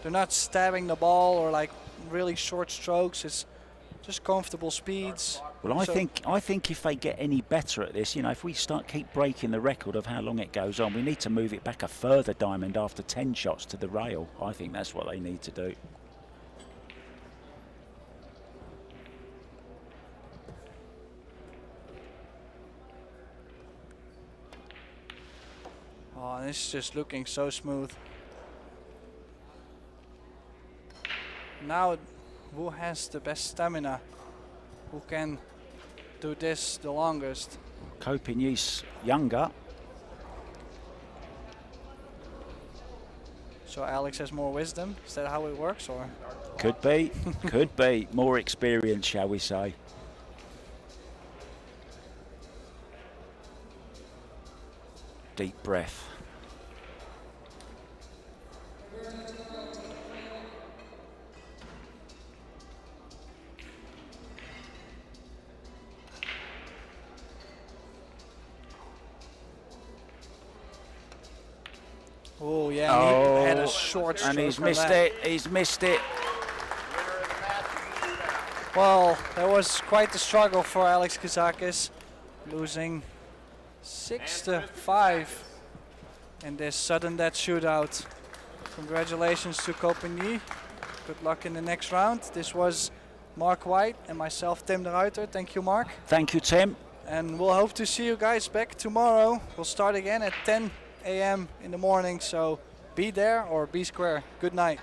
They're not stabbing the ball or like really short strokes. It's just comfortable speeds. Well, I think if they get any better at this, you know, if we keep breaking the record of how long it goes on, we need to move it back a further diamond after 10 shots to the rail. I think that's what they need to do. Oh, this is just looking so smooth. Now, who has the best stamina? Who can do this the longest? Copenhagen's younger. So Alex has more wisdom? Is that how it works, or? Could be, could be. More experience, shall we say. Deep breath. Oh yeah, he had a short stroke. And he's missed it. He's missed it. Well, that was quite the struggle for Alex KAZAKIS, losing 6-5 in this sudden death shootout. Congratulations to Copenhagen. Good luck in the next round. This was Mark White and myself, Tim de Ruiter. Thank you, Mark. Thank you, Tim. And we'll hope to see you guys back tomorrow. We'll start again at 10 a.m. in the morning, so be there or be square. Good night.